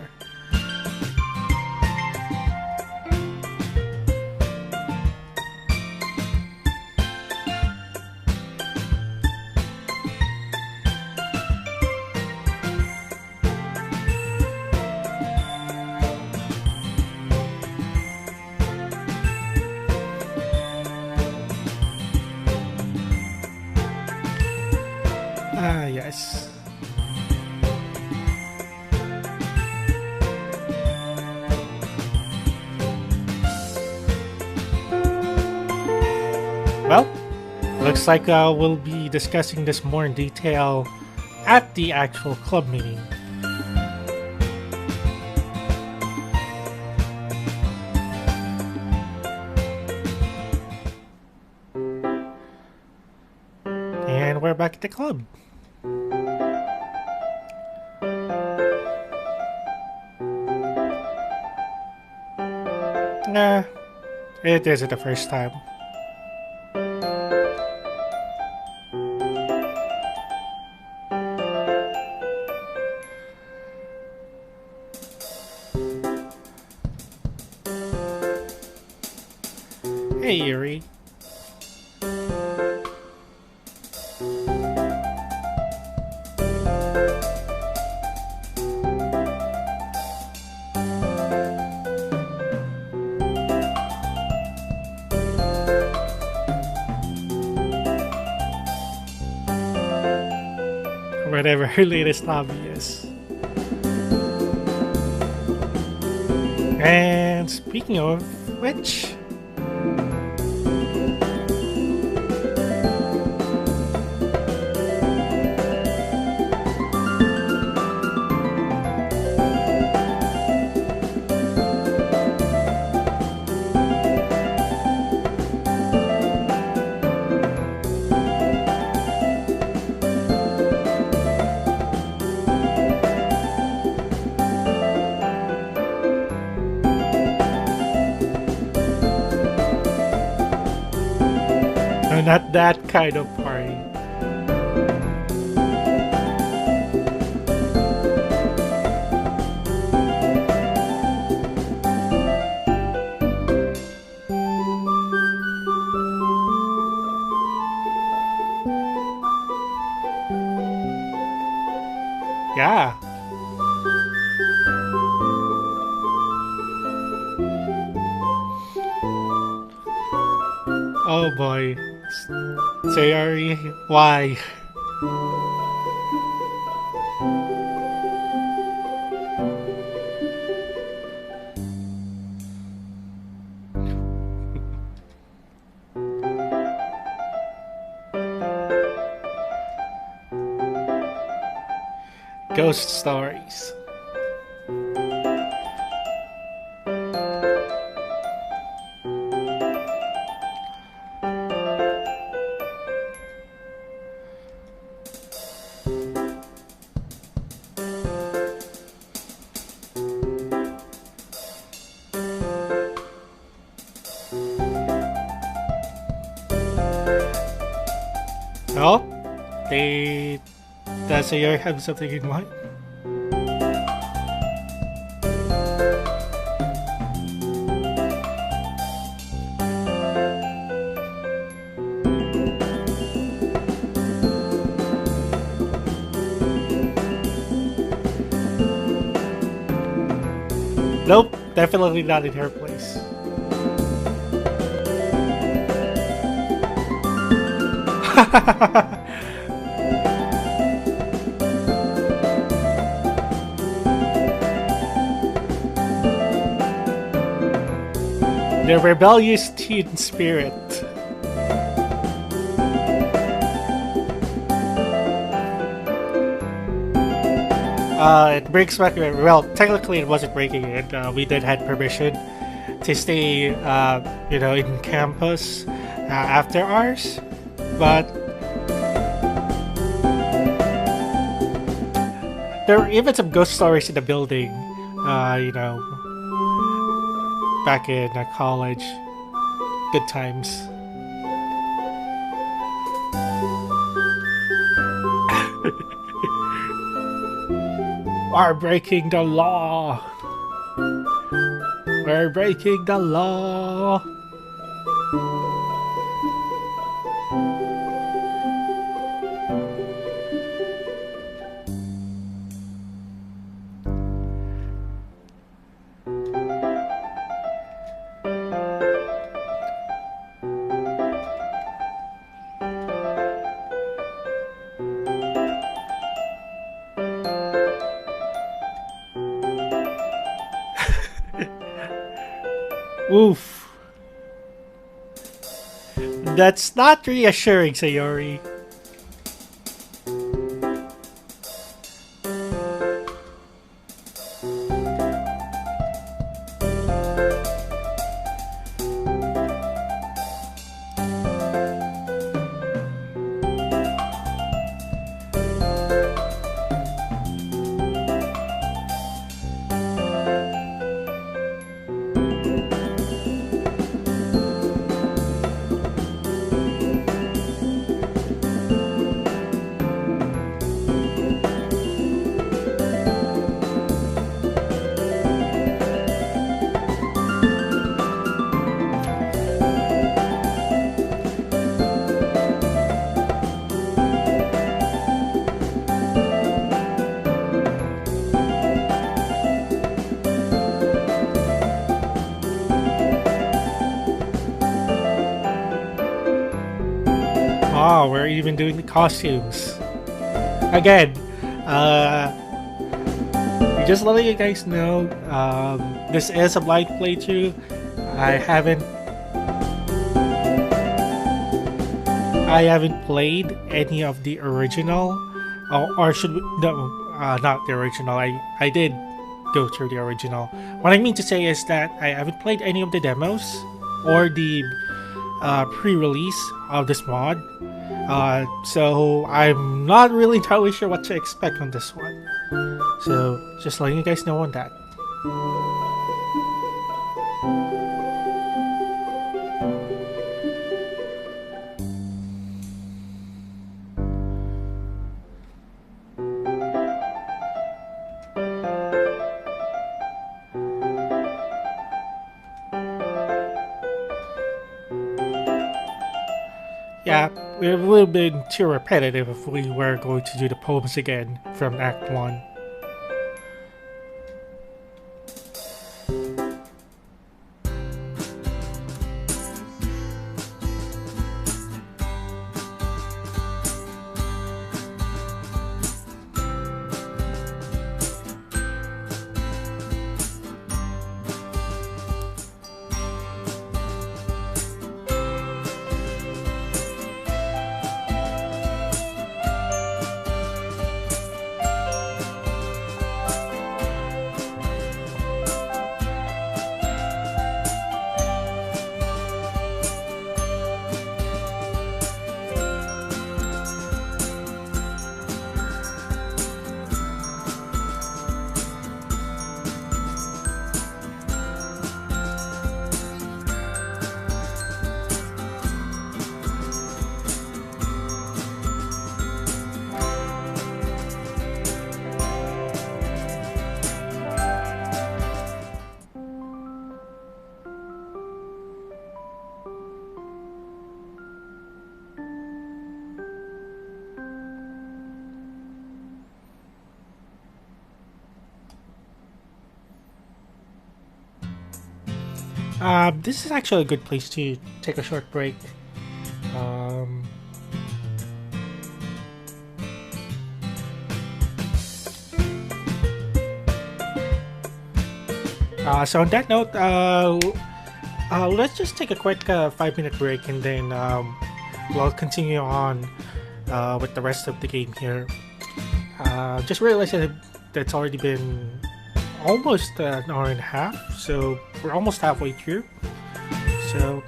Ah, yes. Well, looks like we'll be discussing this more in detail at the actual club meeting. And we're back at the club. Nah, it isn't the first time. Hey, Yuri. Whatever her latest hobby is. And speaking of which, no, not that kind of party. Yeah. Oh boy. Sayori, why? Ghost stories. Oh, does Sayori have something in mind? Nope, definitely not in her place. The rebellious teen spirit. It breaks back. Well, technically, it wasn't breaking it. We did had permission to stay, in campus after ours, but there were even some ghost stories in the building. Back in college, good times. are breaking the law. We're breaking the law. Oof. That's not reassuring, Sayori. Oh, we're even doing the costumes. Again, just letting you guys know, this is a blind playthrough. I haven't played any of the original, or should we, no, not the original. I did go through the original. What I mean to say is that I haven't played any of the demos or the pre-release of this mod. So I'm not really entirely sure what to expect on this one. So just letting you guys know on that. Yeah, it would have been too repetitive if we were going to do the poems again from Act 1. This is actually a good place to take a short break. So on that note, let's just take a quick 5-minute break and then we'll continue on with the rest of the game here. Just realized that it's already been almost an hour and a half, so we're almost halfway through. So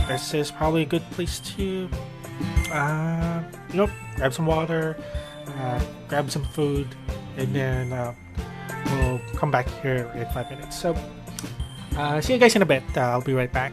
this is probably a good place to grab some water, grab some food, and then we'll come back here in 5 minutes. So see you guys in a bit. I'll be right back.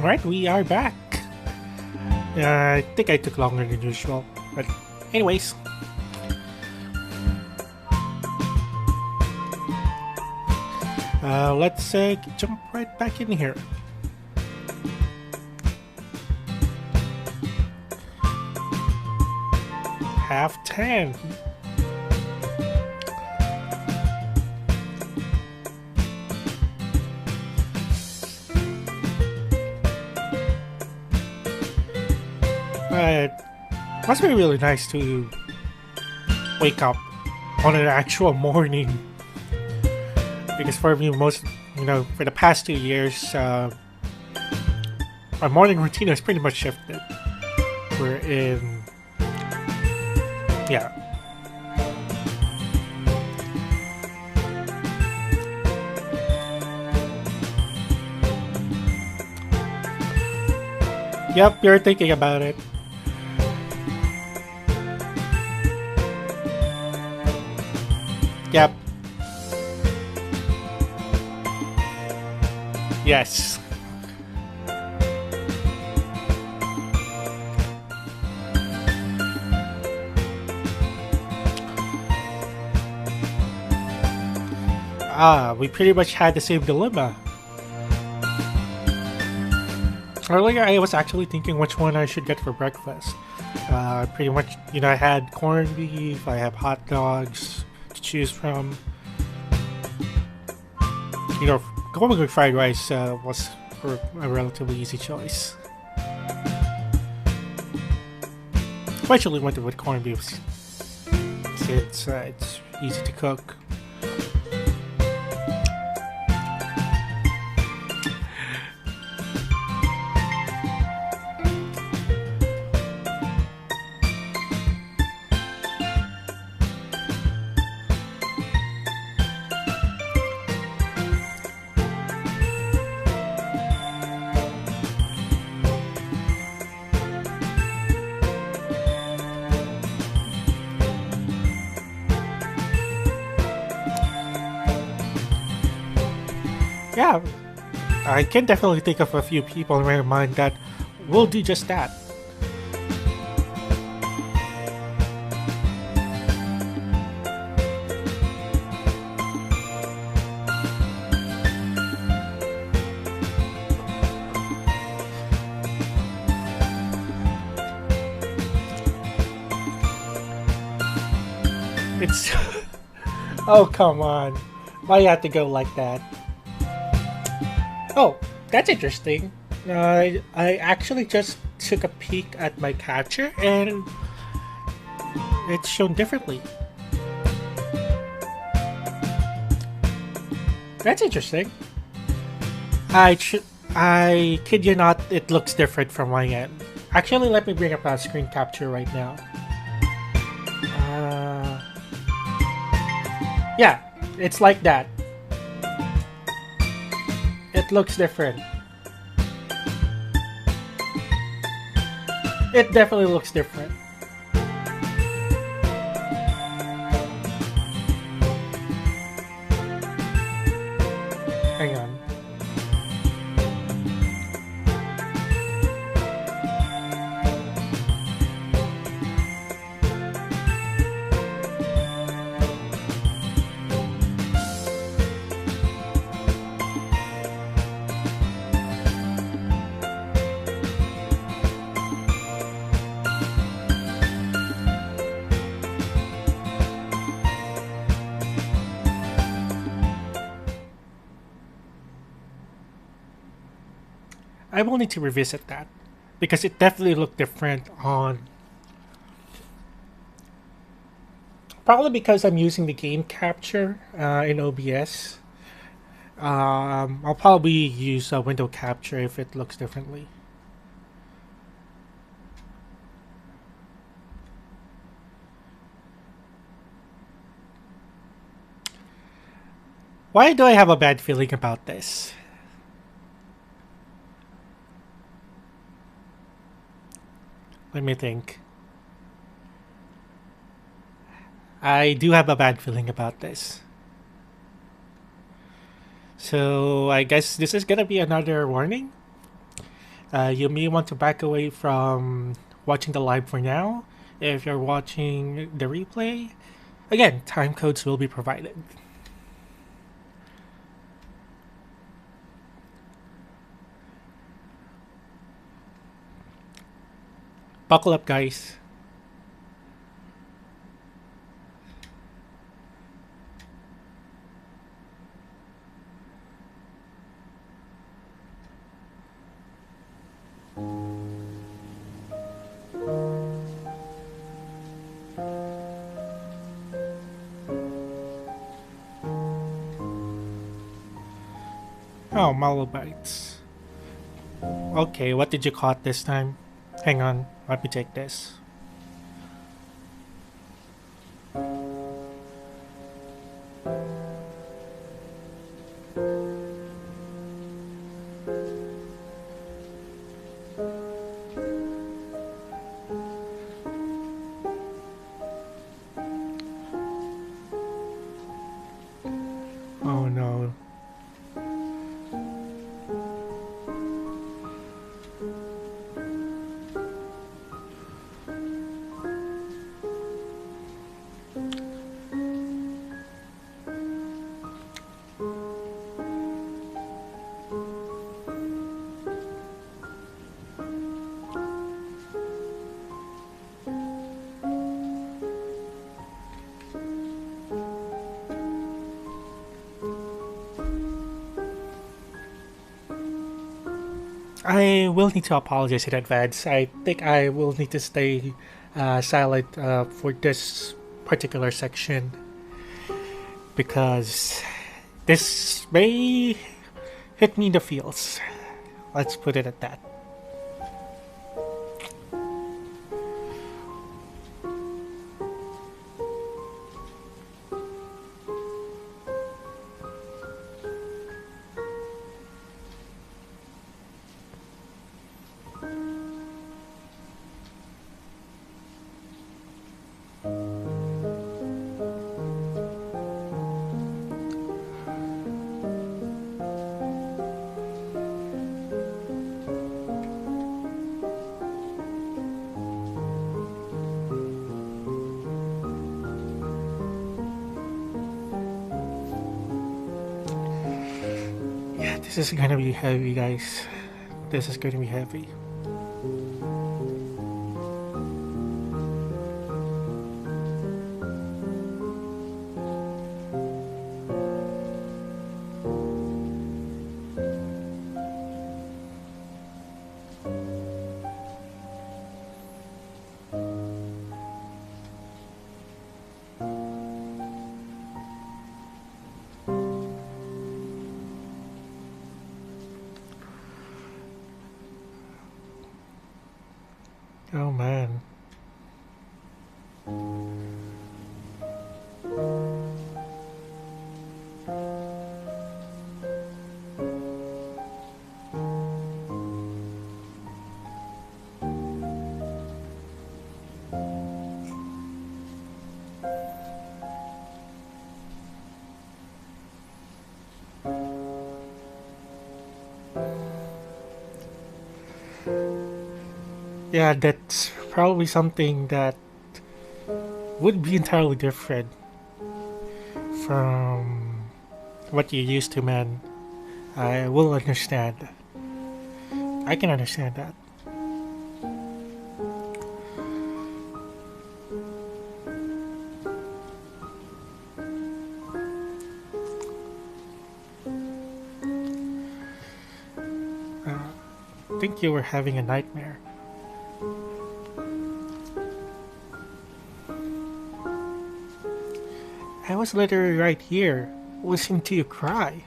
Alright, we are back. I think I took longer than usual. But anyways. Let's jump right back in here. Half 10. It must be really nice to wake up on an actual morning. Because for me, for the past 2 years, my morning routine has pretty much shifted. We're in, yeah. Yep, you're thinking about it. Yep. Yes. We pretty much had the same dilemma. Earlier, I was actually thinking which one I should get for breakfast. Pretty much, I had corned beef, I have hot dogs to choose from. Going with fried rice was a relatively easy choice. Eventually went with corned beef since it's easy to cook. Yeah, I can definitely think of a few people in my mind that will do just that. It's... Oh, come on. Why you have to go like that? Oh, that's interesting. I actually just took a peek at my capture and it's shown differently. That's interesting. I kid you not, it looks different from my end. Actually, let me bring up a screen capture right now. Yeah, it's like that. It looks different. It definitely looks different. Hang on. I will need to revisit that because it definitely looked different on. Probably because I'm using the game capture in OBS. I'll probably use window capture if it looks differently. Why do I have a bad feeling about this? Let me think. I do have a bad feeling about this. So I guess this is gonna be another warning. You may want to back away from watching the live for now. If you're watching the replay, again, time codes will be provided. Buckle up, guys. Oh, Malabites. Okay, what did you caught this time? Hang on, let me take this. Oh no. I will need to apologize in advance. I think I will need to stay silent for this particular section because this may hit me in the feels. Let's put it at that. This is gonna be heavy, guys. This is gonna be heavy. Oh man. Yeah, that's probably something that would be entirely different from what you're used to, man. I will understand. I can understand that. I think you were having a nightmare. I was literally right here, listening to you cry.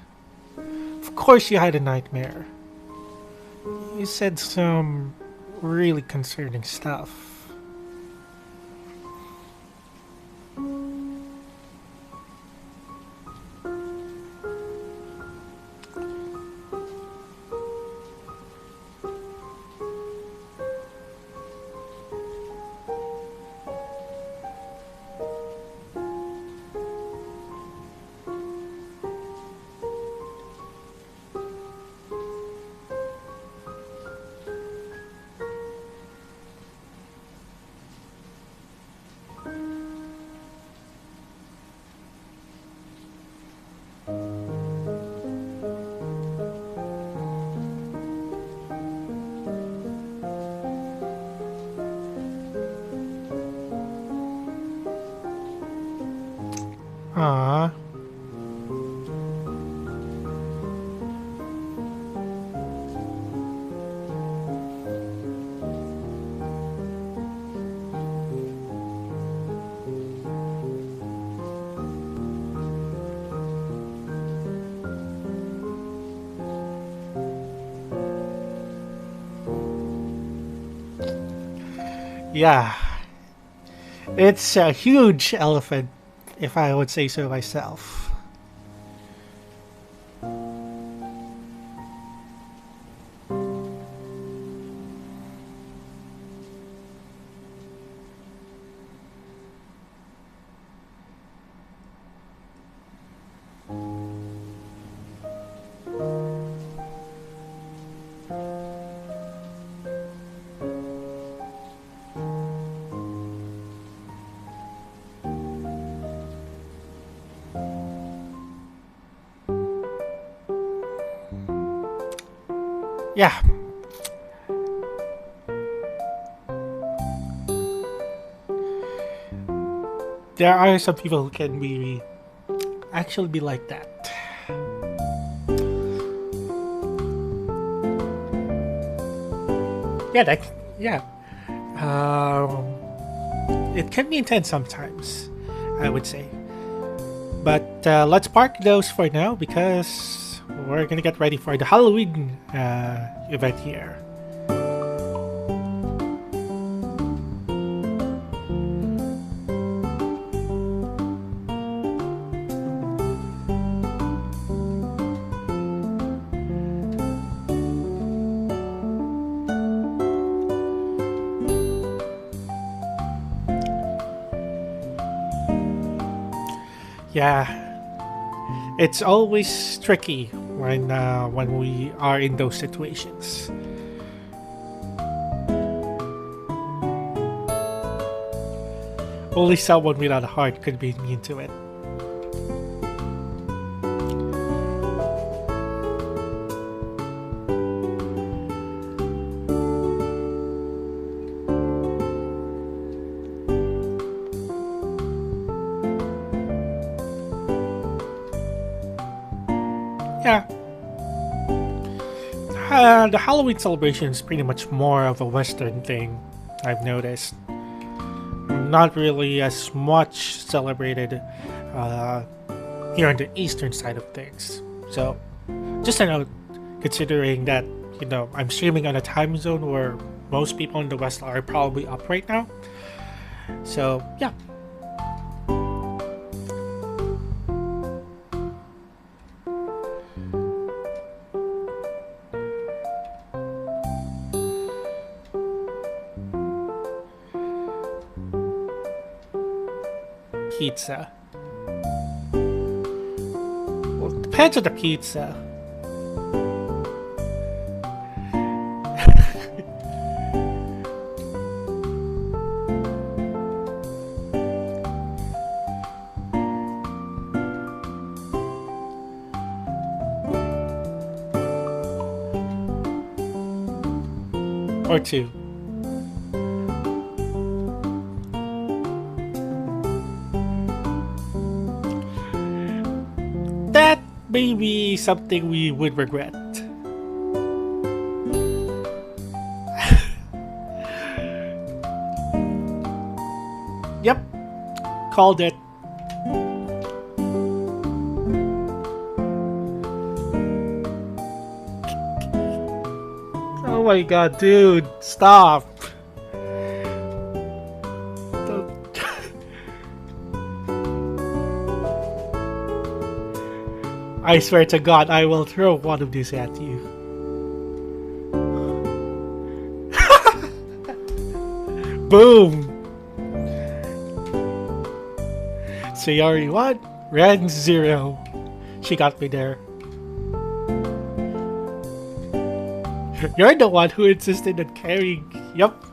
Of course you had a nightmare. You said some really concerning stuff. Ah. Yeah, it's a huge elephant, if I would say so myself. Yeah, there are some people who can be actually be like that. Yeah, yeah. Um, it can be intense sometimes, I would say. But let's park those for now because we're gonna get ready for the Halloween event here. Yeah, it's always tricky when we are in those situations. Only someone without a heart could be immune to it. Yeah, the Halloween celebration is pretty much more of a Western thing, I've noticed. Not really as much celebrated uh, here on the eastern side of things. So, just a note, considering that, I'm streaming on a time zone where most people in the West are probably up right now. So, yeah. Pizza. Well, it depends on the pizza. Or two. That may be something we would regret. Yep, called it. Oh my god, dude, stop. I swear to God, I will throw one of these at you. Boom! Sayori 1, Ren 0. She got me there. You're the one who insisted on carrying. Yup.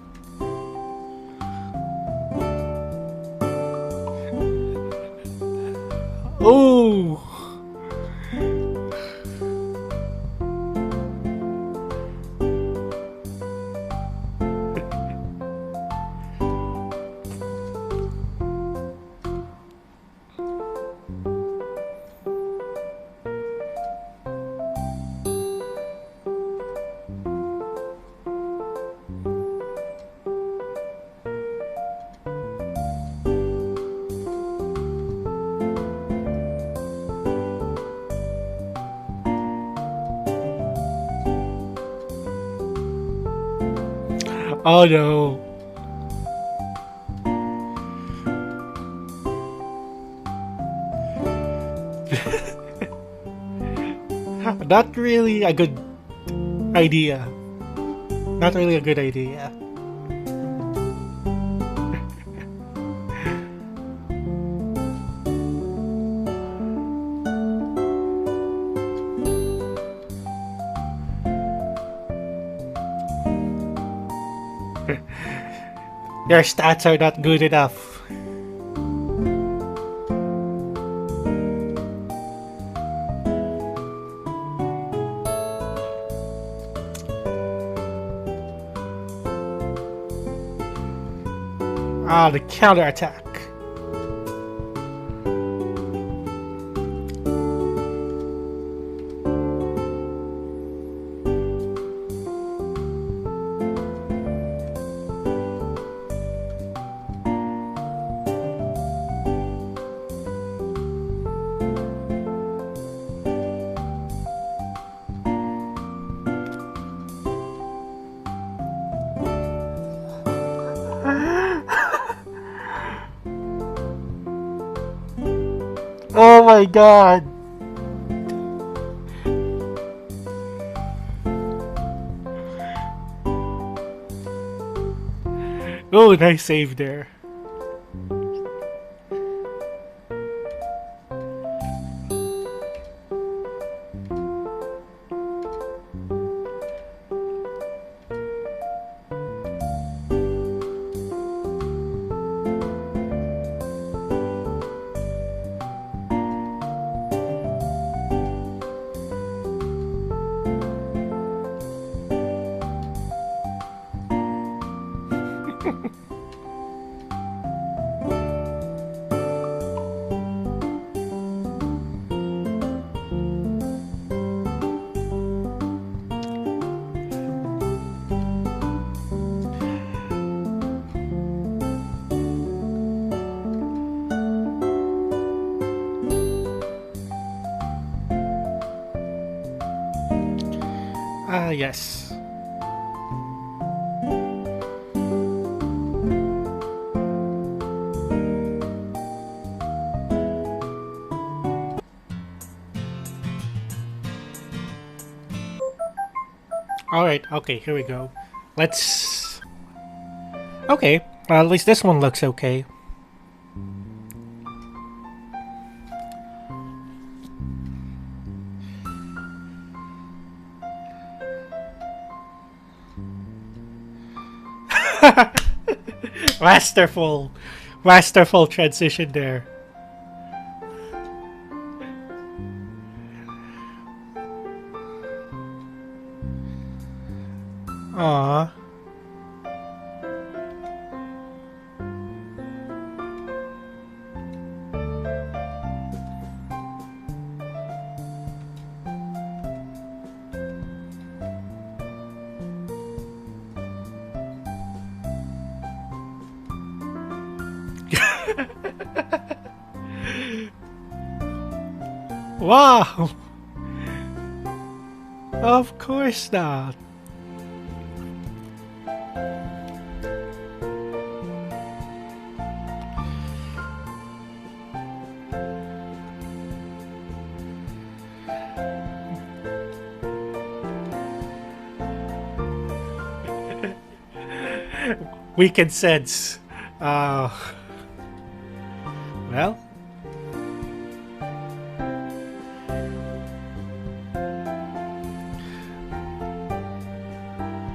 Oh! Oh no. Not really a good idea. Not really a good idea. Your stats are not good enough. Ah, the counterattack. Oh my god. Oh, nice save there. Ah, yes. Alright, okay, here we go. Let's... Okay, at least this one looks okay. Masterful! Masterful transition there. Aww. Wow! Of course not. We can sense. Well.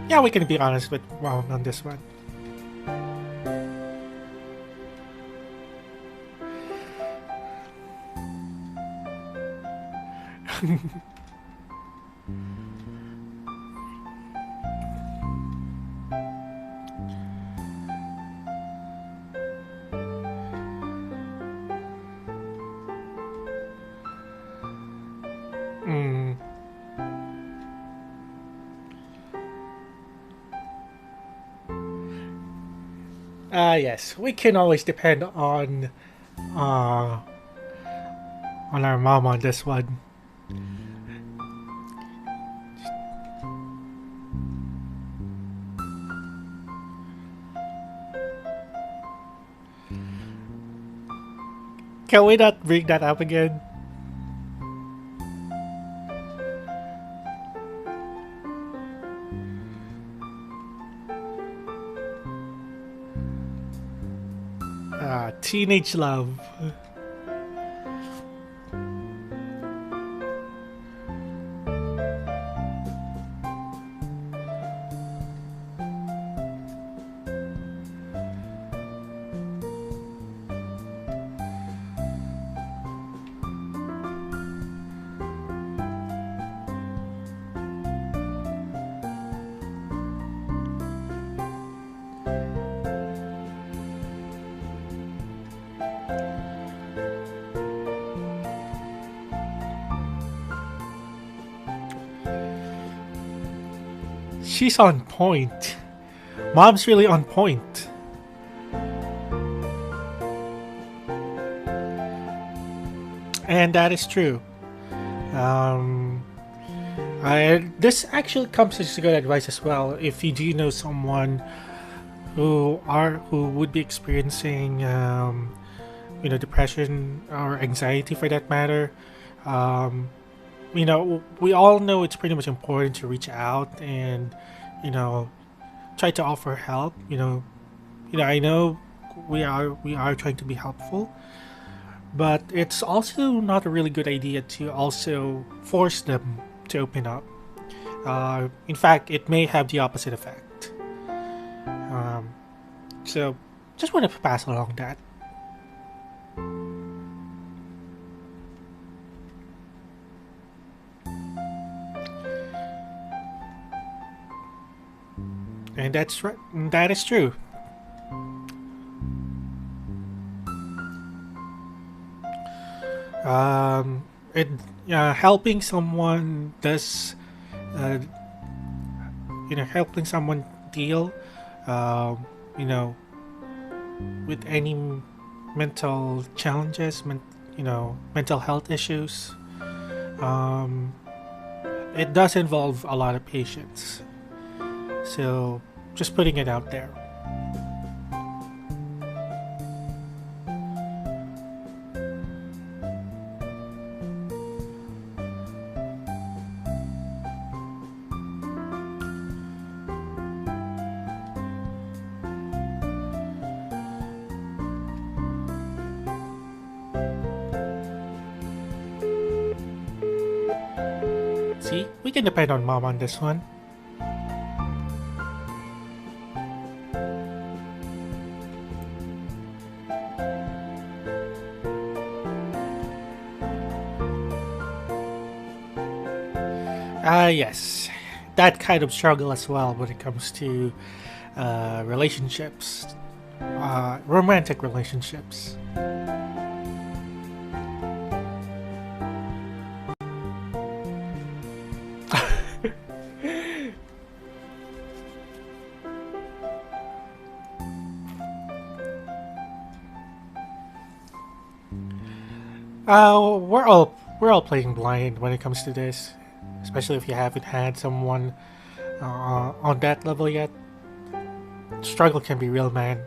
Yeah, we can be honest with Ron on this one. Yes, we can always depend on our mom on this one. Can we not bring that up again? Teenage love. She's on point. Mom's really on point. And that is true. Um, this actually comes as good advice as well. If you do know someone who would be experiencing depression or anxiety for that matter, um, we all know it's pretty much important to reach out and you know try to offer help. I know we are trying to be helpful, but it's also not a really good idea to also force them to open up. In fact, it may have the opposite effect. Um, so, just want to pass along that. And that's right. That is true. It helping someone does, uh, helping someone deal, um, you know, with any mental challenges, mental health issues. Um, it does involve a lot of patience. So, just putting it out there. See, we can depend on mom on this one. Yes, that kind of struggle as well when it comes to relationships, romantic relationships. We're all playing blind when it comes to this, especially if you haven't had someone on that level yet. Struggle can be real, man.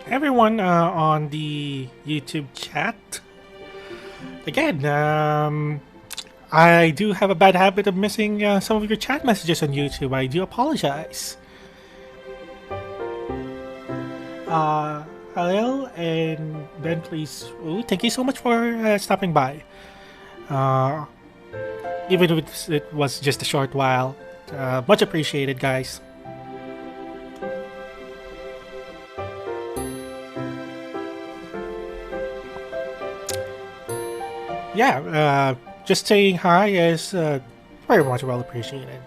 Everyone on the YouTube chat. Again, I do have a bad habit of missing some of your chat messages on YouTube. I do apologize. Hello, and Ben, please. Ooh, thank you so much for stopping by. Uh, Even if it was just a short while. Much appreciated, guys. Yeah, just saying hi is very much well appreciated.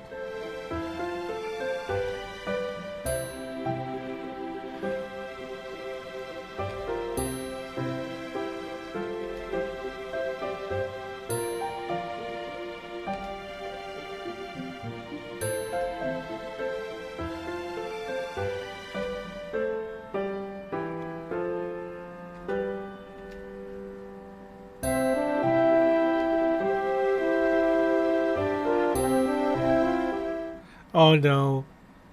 Oh no,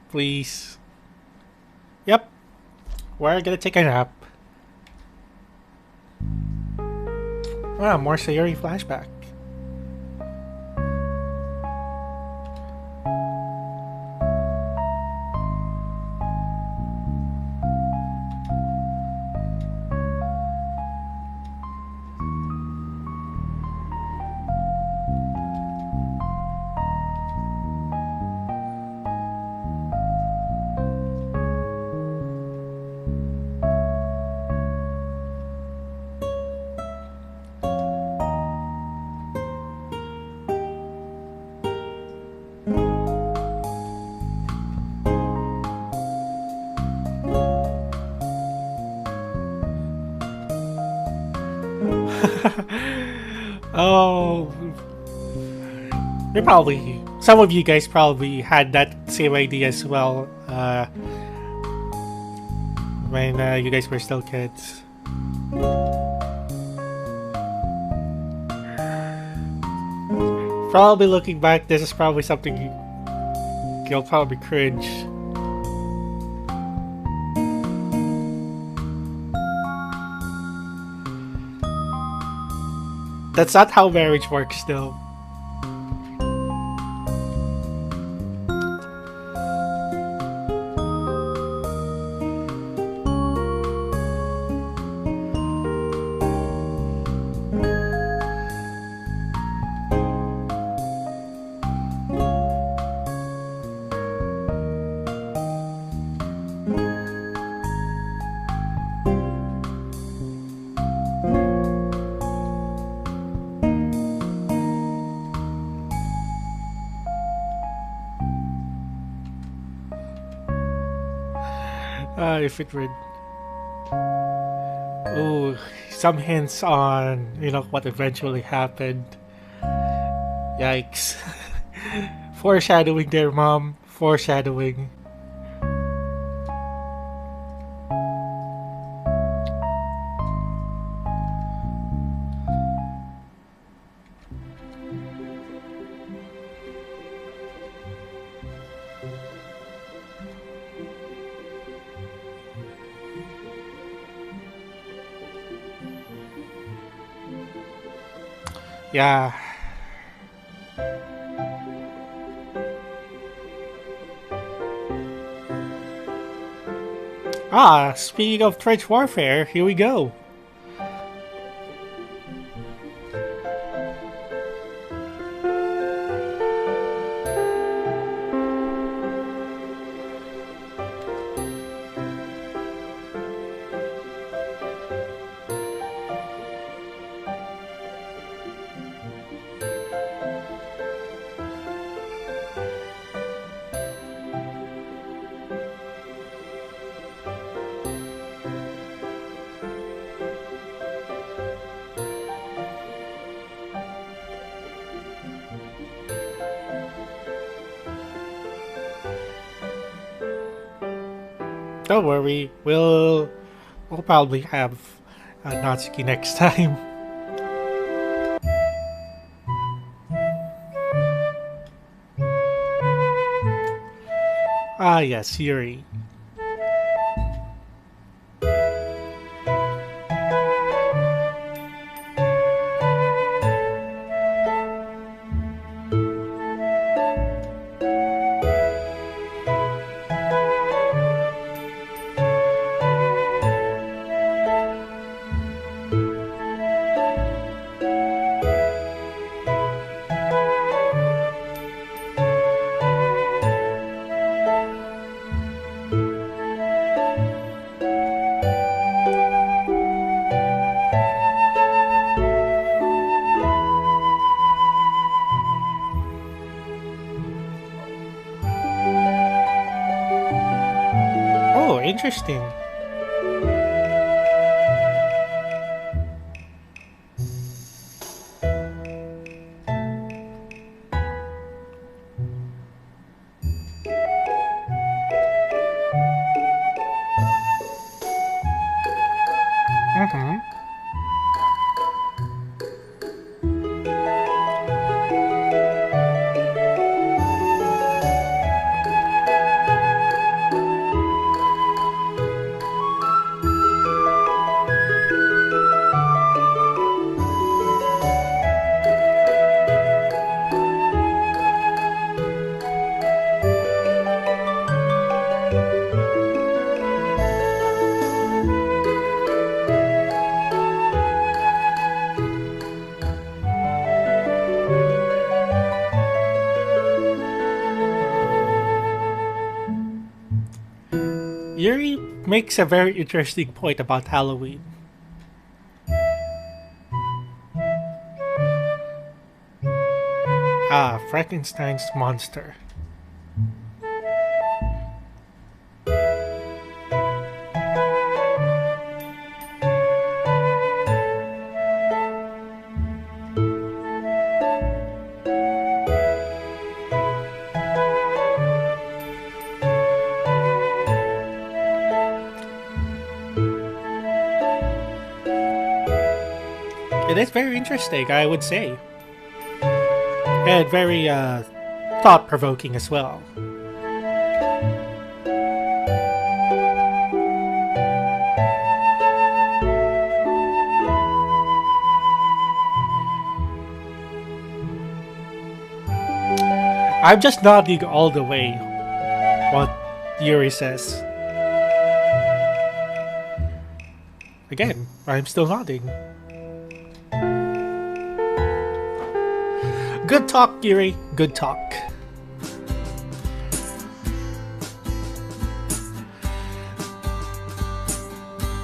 please. Yep, we're gonna take a nap. Ah, more Sayori flashback. Oh, they probably, some of you guys probably had that same idea as well when you guys were still kids. Probably looking back, this is probably something you'll probably cringe. That's not how marriage works, though. If it were. Oh, some hints on, what eventually happened. Yikes. Foreshadowing there, Mom. Foreshadowing. Yeah. Ah, speaking of trench warfare, here we go. Don't worry, we'll probably have Natsuki next time. Ah yes, Yuri. Oh, interesting. Mm-hmm. Yuri makes a very interesting point about Halloween. Ah, Frankenstein's monster. It is very interesting, I would say. And very thought-provoking as well. I'm just nodding all the way what Yuri says. Again, I'm still nodding. Good talk, Yuri. Good talk.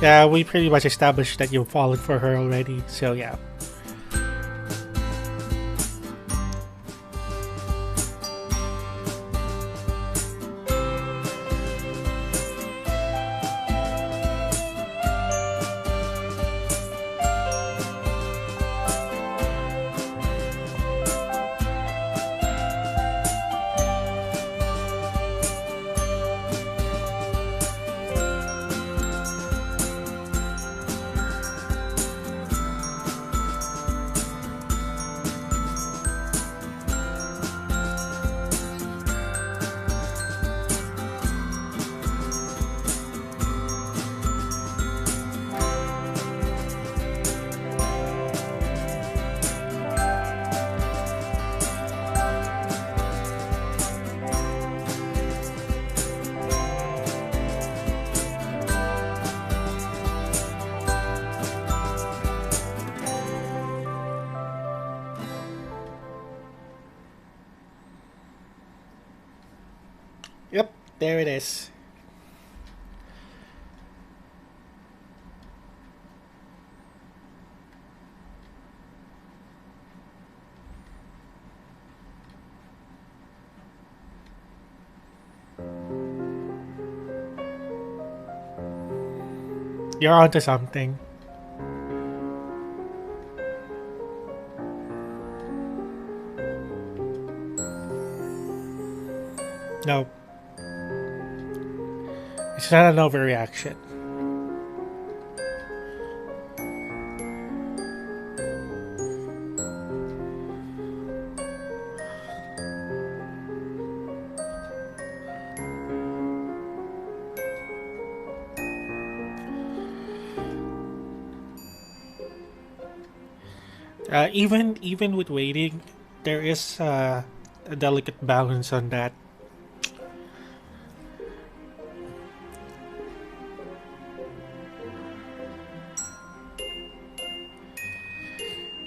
Yeah, we pretty much established that you've fallen for her already, so yeah. Yep, there it is. You're onto something. No. It's not an overreaction. Even with waiting, there is a delicate balance on that.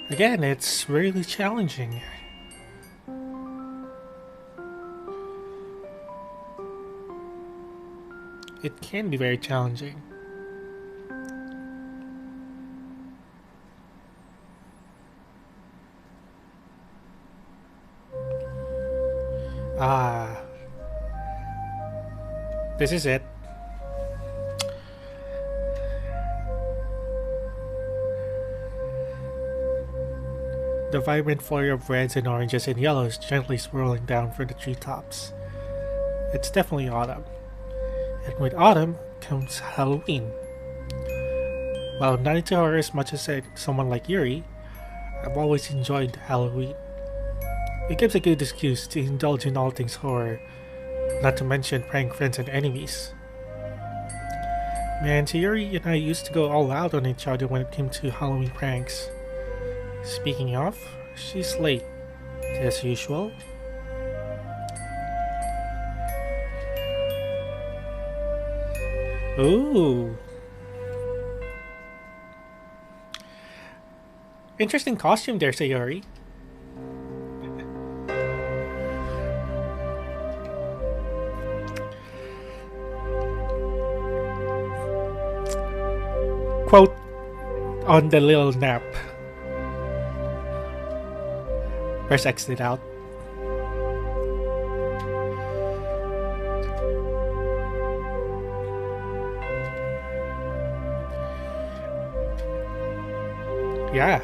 Again, it's really challenging. It can be very challenging. Ah, this is it. The vibrant flurry of reds and oranges and yellows gently swirling down from the treetops. It's definitely autumn. And with autumn comes Halloween. While not into horror as much as someone like Yuri, I've always enjoyed Halloween. It gives a good excuse to indulge in all things horror, not to mention prank friends and enemies. Man, Sayori and I used to go all out on each other when it came to Halloween pranks. Speaking of, she's late, as usual. Ooh. Interesting costume there, Sayori. quote on the little nap. Press exit out. Yeah.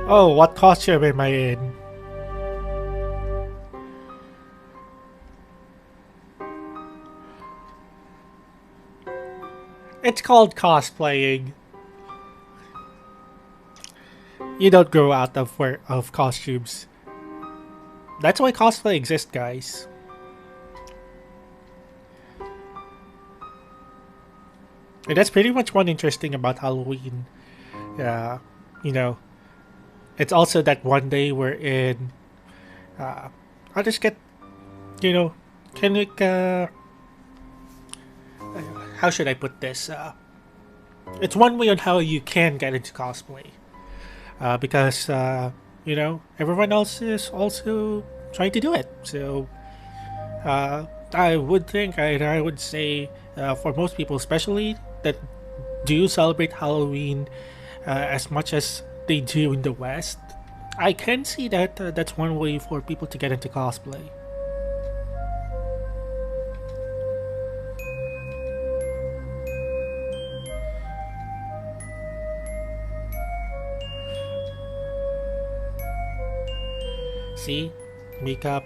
Oh, what costume am I in? It's called cosplaying. You don't grow out of costumes. That's why cosplay exists, guys. And that's pretty much one interesting about Halloween. Yeah, you know, it's also that one day we're in. I'll just get, you know, can we? How should I put this? It's one way on how you can get into cosplay, because you know everyone else is also trying to do it. So I would think, I would say, for most people, especially that do celebrate Halloween as much as they do in the West, I can see that that's one way for people to get into cosplay. See? Makeup.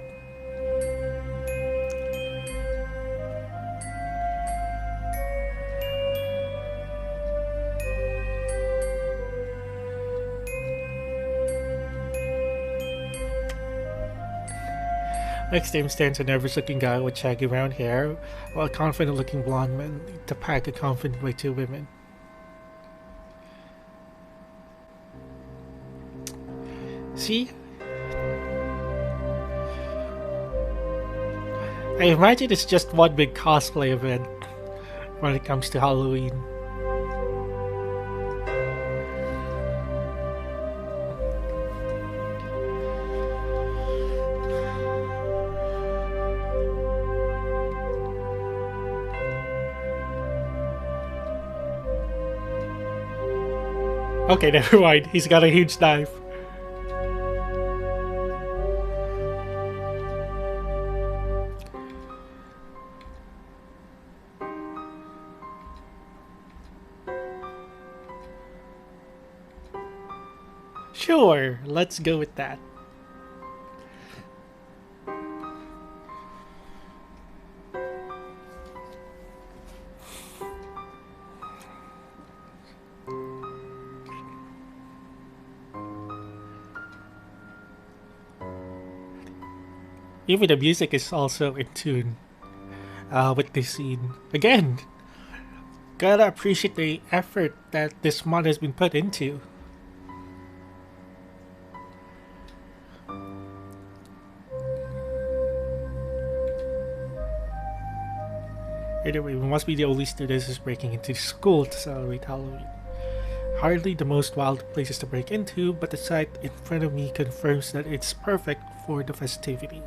Next time stands a nervous looking guy with shaggy brown hair, while a confident looking blonde man lead the pack accompanied by two women. See? I imagine it's just one big cosplay event when it comes to Halloween. Okay, never mind. He's got a huge knife. Sure, let's go with that. Even the music is also in tune with this scene. Again, gotta appreciate the effort that this mod has been put into. Anyway, we must be the only students who's breaking into school to celebrate Halloween. Hardly the most wild places to break into, but the sight in front of me confirms that it's perfect for the festivity.